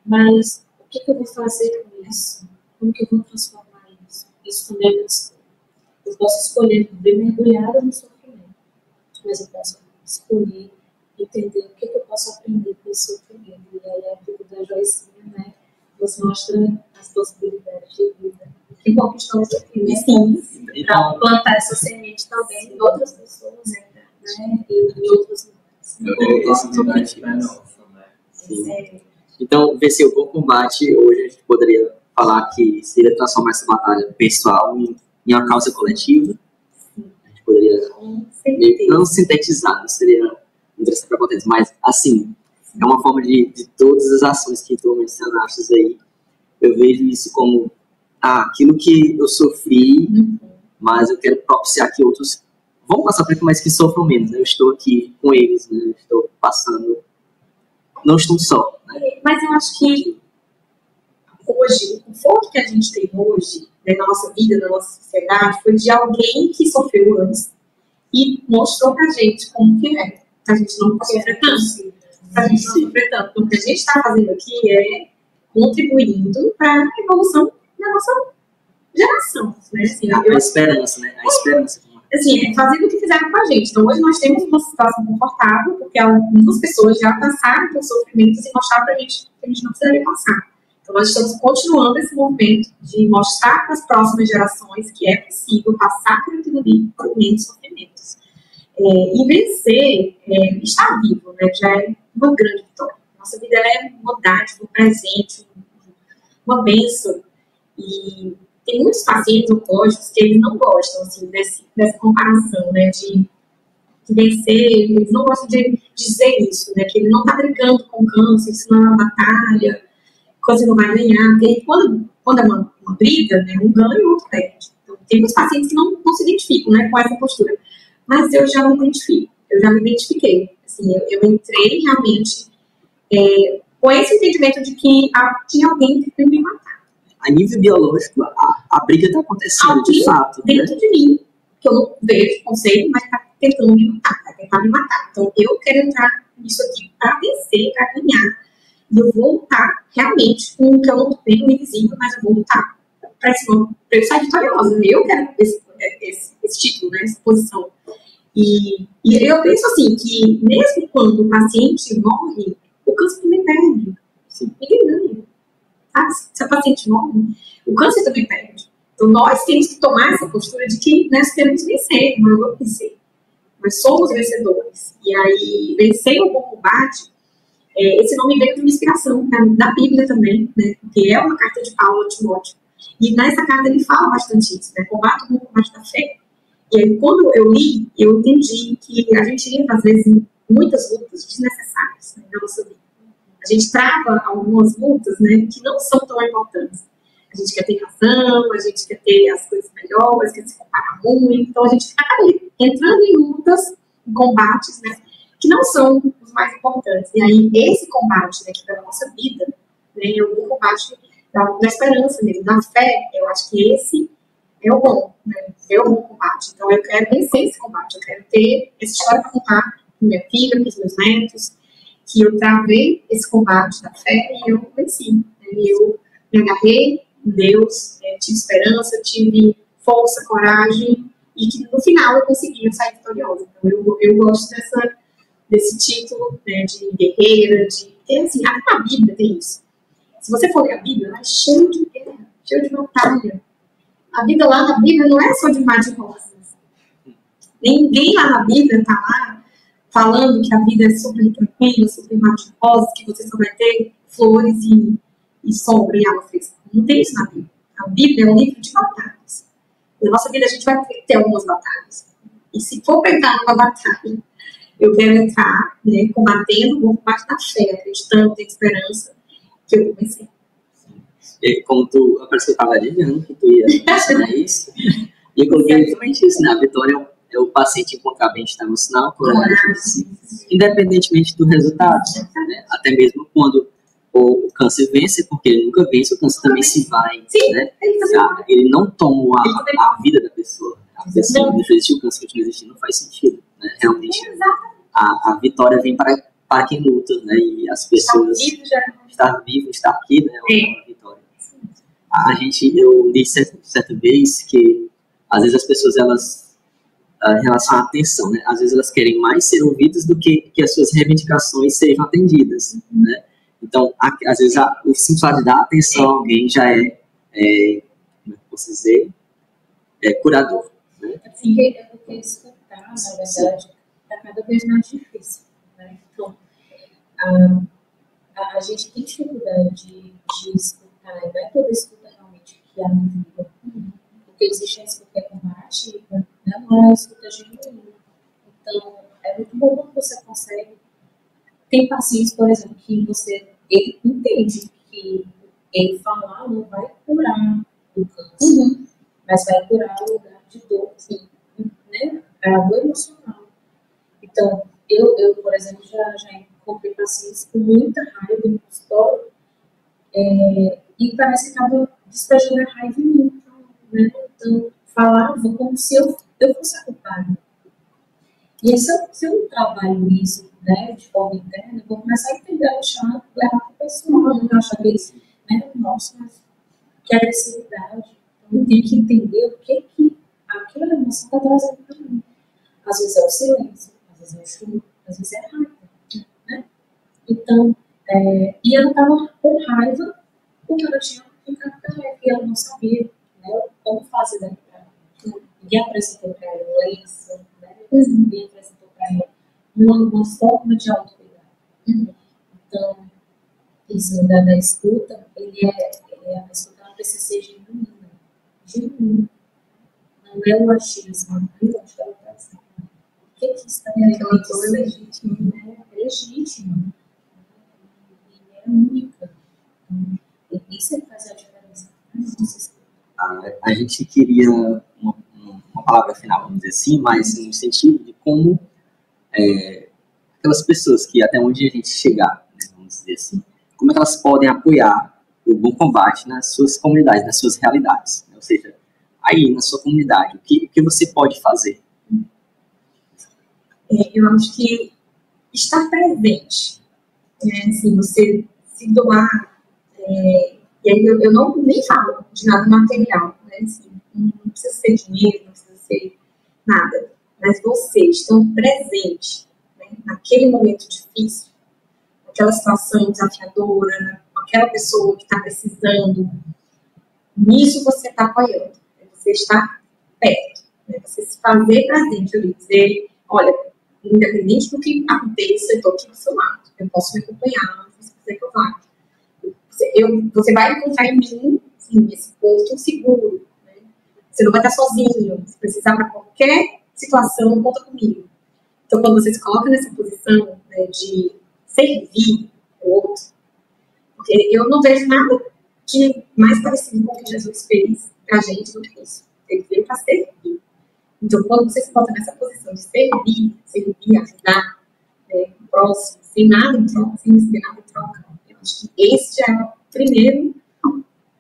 Mas o que eu vou fazer com isso? Como que eu vou transformar isso? Isso também é uma escolha. Eu posso escolher viver mergulhada no sofrimento, mas eu posso escolher entender o que eu posso aprender com esse sofrimento. E aí a vida da Joicinha, né, nos mostra as possibilidades de vida. Que conquistou o sofrimento, para plantar essa semente também em outras pessoas, né, e em outros lugares. Então, vencer o bom combate, hoje a gente poderia falar que seria transformar essa batalha pessoal em uma causa coletiva. A gente poderia não sintetizar, não seria interessante para potência, mas assim, é uma forma de todas as ações que tu mencionaste aí. Eu vejo isso como aquilo que eu sofri, mas eu quero propiciar que outros vão passar por isso, mas que sofram menos. Né? Eu estou aqui com eles, né? Eu estou passando, não estou só. Né? Mas eu acho que hoje, o conforto que a gente tem hoje, né, na nossa vida, na nossa sociedade, foi de alguém que sofreu antes e mostrou pra gente como que é. A gente não sofre tanto. A gente não sofre tanto. Então, o que a gente está fazendo aqui é contribuindo para a evolução da nossa geração. Né? Assim, a esperança, né? A esperança. Assim, fazendo o que fizeram com a gente. Então, hoje nós temos uma situação confortável, porque algumas pessoas já passaram por sofrimentos e mostraram pra gente que a gente não precisaria passar. Então, nós estamos continuando esse movimento de mostrar para as próximas gerações que é possível passar por aquilo ali, por menos sofrimentos. E vencer, estar vivo, né, já é uma grande vitória. Nossa vida é uma dádiva, um presente, uma bênção. E tem muitos pacientes oncológicos que eles não gostam assim, dessa comparação, né, de vencer, eles não gostam de dizer isso, né, que ele não está brigando com o câncer, isso não é uma batalha, que você não vai ganhar. Porque quando é uma briga, né, um ganha e o outro perde. Então, tem muitos pacientes que não se identificam, né, com essa postura. Mas eu já me identifico, eu já me identifiquei. Assim, eu entrei realmente com esse entendimento de que tinha alguém que queria me matar. A nível biológico, a briga está acontecendo, Alguém de fato. Dentro de mim, que eu não vejo, não sei, mas está tentando me matar, vai tentar me matar. Então, eu quero entrar nisso aqui para vencer, para ganhar. E eu vou lutar realmente com o que eu não tenho invisível, mas eu vou lutar para eu sair vitoriosa. Eu quero esse título, né, essa posição. E eu penso assim, que mesmo quando o paciente morre, o câncer também perde. Sim. Ninguém ganha. Tá? Se a paciente morre, o câncer também perde. Então, nós temos que tomar essa postura de que nós queremos vencer, nós vamos vencer. Nós somos vencedores. E aí, vencer o bom combate, esse nome veio de uma inspiração da Bíblia também, né? Porque é uma carta de Paulo a Timóteo. E nessa carta ele fala bastante isso, né? Combate o bom combate da fé. E aí, quando eu li, eu entendi que a gente entra, às vezes, em muitas lutas desnecessárias, né, na nossa vida. A gente trava algumas lutas, né, que não são tão importantes. A gente quer ter razão, a gente quer ter as coisas melhores, quer se comparar muito. Então, a gente acaba entrando em lutas, em combates, né, que não são os mais importantes. E aí, esse combate, né, que é da nossa vida, né, é um combate da esperança mesmo, da fé. Eu acho que esse é o bom, né? É o bom combate. Então, eu quero vencer esse combate. Eu quero ter essa história para contar para minha filha, para os meus netos, que eu travei esse combate da fé e eu venci. Né? Eu me agarrei em Deus, tive esperança, tive força, coragem, e que no final eu consegui sair vitoriosa. Então, eu gosto desse título, né, de guerreira, assim, até na Bíblia tem isso. Se você for ler a Bíblia, ela é cheia de guerra, cheia de batalha. A vida lá na Bíblia não é só de mar de rosas. Ninguém lá na Bíblia está lá falando que a vida é super tranquila, super mar de rosas, que você só vai ter flores e sombra e água fresca. Não tem isso na Bíblia. A Bíblia é um livro de batalhas. Na nossa vida a gente vai ter algumas batalhas. E se for para entrar numa batalha, eu quero entrar, né, combatendo o combate da fé, acreditando, tendo esperança, que eu vou vencer. Como parece que eu estava adivinhando que tu ia ensinar isso. E eu coloquei exatamente isso, né? A vitória é o paciente encontrar bem-estar emocional, coragem, independentemente do resultado. Né? Até mesmo quando o câncer vence, porque ele nunca vence, o câncer também se vai. Sim, né? Ele não toma a vida da pessoa. A pessoa deixa existir, o câncer continua existindo, não faz sentido. Né? Realmente, a vitória vem para quem luta, né? E as pessoas... Estar vivo, estar aqui, né? É uma vitória. Eu li certa vez que às vezes as pessoas, elas, em relação à atenção, né, às vezes elas querem mais ser ouvidas do que as suas reivindicações sejam atendidas, né? Então, às vezes o simples fato de dar atenção a alguém já como é que eu posso dizer, curador, né? Assim, porque escutar, na verdade, está cada vez mais difícil, né? Então, a gente tem dificuldade de escutar, e não é toda escuta realmente que há na vida, porque existe a escuta comparativa, né? Não é a escuta genuína. Então, é muito bom quando você consegue. Tem pacientes, por exemplo, que ele entende que ele falar não vai curar o câncer, mas vai curar o lugar de dor, assim, né? A dor emocional. Então, eu por exemplo, já encontrei pacientes com muita raiva no consultório, e parece que estava despejando a raiva em mim, né? Então, falava como se eu fosse a culpada. E aí, se eu não trabalho isso, né, de forma interna, eu vou começar a entender o chão, levar para a pessoa, não achar que eles, né, nossa, mas que agressividade. Então, eu tenho que entender o que aquela emoção está trazendo para mim. Às vezes é o silêncio, às vezes é o choro, às vezes é a raiva, né? Então, e ela estava com raiva porque ela tinha ficado careca e ela não sabia, né, como fazer daqui para ela. Ninguém apresentou para ela um lenço, né? Ninguém apresentou para ela uma forma de autocuidado. Então, isso da escuta, a escuta ela precisa ser genuína. Genuína. Não é o achismo. Eu acho que ela está assim. O que está aquela coisa legítima? É legítima. E é única. E isso é que faz a diferença. A gente queria uma palavra final, vamos dizer assim, mas no sentido de como aquelas pessoas que até onde a gente chegar, né, vamos dizer assim, como é que elas podem apoiar o bom combate nas suas comunidades, nas suas realidades. Né? Ou seja, aí na sua comunidade, o que você pode fazer? Eu acho que estar presente, né? Assim, você se doar, e aí eu não nem falo de nada material, né? Assim, não precisa ser dinheiro, não precisa ser nada, mas você estando presente, né, naquele momento difícil, naquela situação desafiadora, né, com aquela pessoa que está precisando, nisso você está apoiando, né? Você está perto, né? Você se fazer presente ali, dizer, olha, independente do que aconteça, eu estou aqui do seu lado, eu posso me acompanhar, se você quiser que eu vá. Você vai encontrar em mim, assim, esse ponto seguro, né? Você não vai estar sozinho, se precisar para qualquer situação, conta comigo. Então, quando você se coloca nessa posição, né, de servir o outro, porque eu não vejo nada que mais parecido com o que Jesus fez pra gente do que isso. Ele veio para servir. Então, quando você se coloca nessa posição de servir, ajudar, né, o próximo, sem nada em troca, sem receber nada em troca, eu acho que esse já é o primeiro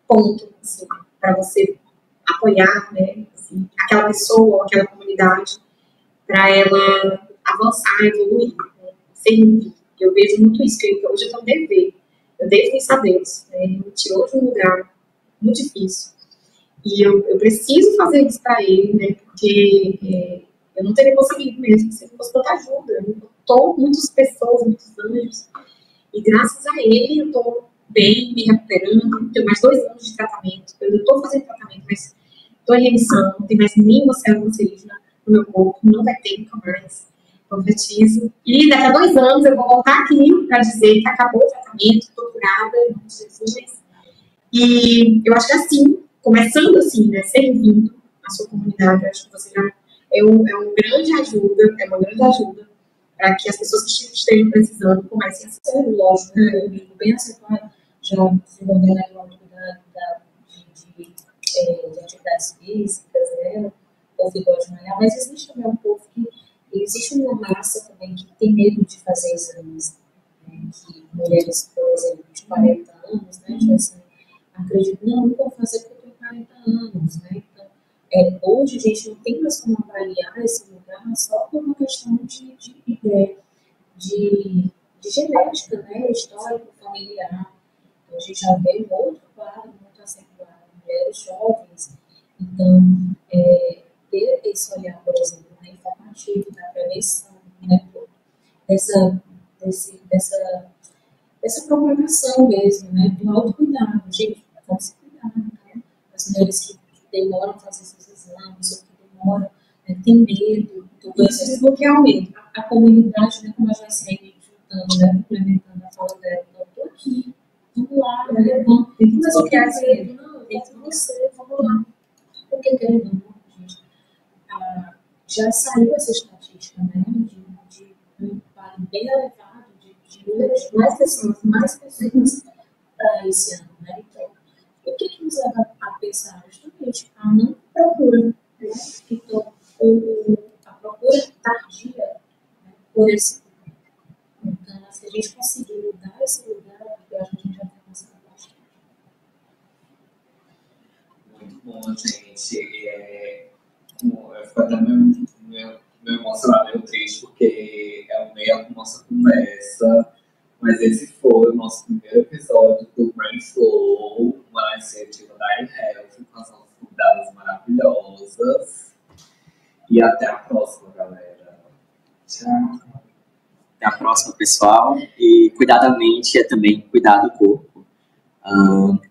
ponto, assim, para você apoiar, né, assim, aquela pessoa, aquela comunidade, para ela avançar, evoluir, né, servir. Eu vejo muito isso, que hoje eu tenho um dever. Eu devo isso a Deus, né? Ele me tirou de um lugar muito difícil. E eu preciso fazer isso para ele, né? Porque eu não teria conseguido mesmo se não fosse tanta ajuda. Eu estou muitas pessoas, muitos anjos. E graças a ele eu estou bem, me recuperando. Tenho mais 2 anos de tratamento. Eu estou fazendo tratamento, mas estou em remissão. Não tem mais nenhuma célula cancerígena no meu corpo. Não vai ter nunca mais. Profetizo. E daqui a 2 anos eu vou voltar aqui para dizer que acabou o tratamento, estou curada, em nome de Jesus. E eu acho que assim, começando assim, né, servindo a sua comunidade, eu acho que você já é uma grande ajuda para que as pessoas que estejam precisando comecem a ser, lógico, bem acertado, já desenvolvendo aí o autocuidado de atividades físicas, né, ou que gosta de malhar, mas existe também um povo que existe uma massa também que tem medo de fazer exames, né, que mulheres, por exemplo, de 40 anos, né, já assim, acreditam, não vou fazer porque eu tenho 40 anos, né, então, hoje a gente não tem mais como avaliar esse lugar só por uma questão de genética, né, histórico, familiar. Então, a gente já vê um outro quadro muito acentuado, mulheres jovens. Então, ter esse olhar, por exemplo, né, informativo, da prevenção, né, dessa propagação mesmo, né, do autocuidado. Gente, vamos se cuidar, né? As mulheres que demoram a fazer seus exames, ou que demoram, né, tem medo. Então, isso desbloquear o medo. A comunidade, né, como a Joyce aí juntando, né, complementando a fala dela, eu estou aqui, vamos lá, né, vamos, mas eu quero medo, não, eu quero você, vamos lá. Porque, querendo ou não, gente, já saiu essa estatística, né, de um quadro bem elevado de números, mais pessoas para esse ano, né? Então, o que nos leva a pensar justamente a não procura, né? Então, a procura tardia, né, por esse lugar. Então, se a gente conseguir mudar esse lugar, eu acho que a gente já tem passado bastante. gente. Eu fico até meio emocionado, meio triste, porque é o meio da nossa conversa. Mas esse foi o nosso primeiro episódio do Brain Flow, uma iniciativa da iHealth, com as nossas convidadas maravilhosas. E até a próxima, galera. Tchau. Até a próxima, pessoal. E cuidar da mente é também cuidar do corpo.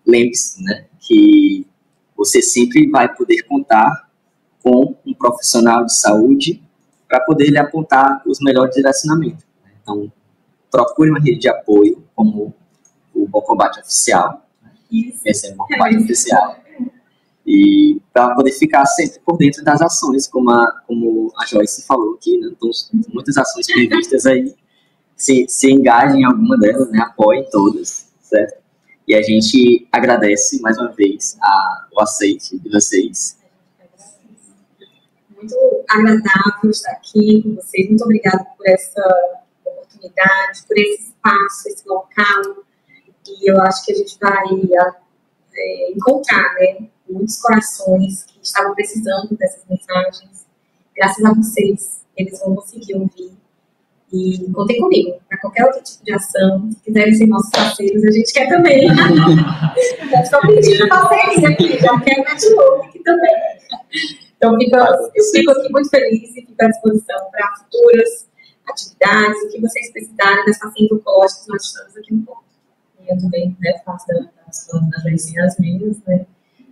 Lembre-se, né, que você sempre vai poder contar com um profissional de saúde para poder lhe apontar os melhores direcionamentos. Então, procure uma rede de apoio, como o Bom Combate Oficial. Esse é o Bom Combate Oficial. E para poder ficar sempre por dentro das ações, como a Joyce falou aqui, né? Então, muitas ações previstas aí. Se engajem em alguma delas, né? Apoiem todas, certo? E a gente agradece mais uma vez o aceite de vocês. Muito agradável estar aqui com vocês. Muito obrigada por essa oportunidade, por esse espaço, esse local. E eu acho que a gente vai encontrar, né, muitos corações que estavam precisando dessas mensagens. Graças a vocês, eles vão conseguir ouvir. E contem comigo, para qualquer outro tipo de ação. Se quiserem ser nossos parceiros, a gente quer também. Eu só pedindo parceria aqui, já quero network aqui também. Então, eu fico aqui muito feliz e fico à disposição para futuras atividades, o que vocês precisarem das pacientes oncológicas, nós estamos aqui no ponto. E eu também, né, faço das Joyce as minhas, né?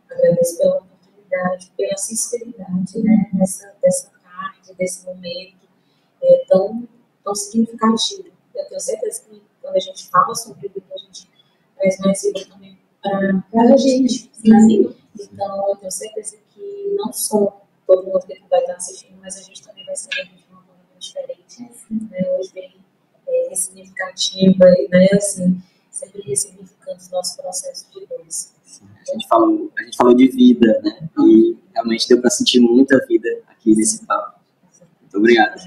Agradeço pela oportunidade, pela sinceridade, né, dessa tarde, desse momento tão significativo. Eu tenho certeza que quando a gente fala sobre vida, a gente traz mais vida também para a gente. Sim. Então, eu tenho certeza que não só todo mundo que vai estar assistindo, mas a gente também vai saber de uma forma diferente. Né? Hoje bem significativa, né? Assim, sempre ressignificando os nossos processos de dores. A gente falou de vida, né? E realmente deu para sentir muita vida aqui nesse papo. Muito obrigado.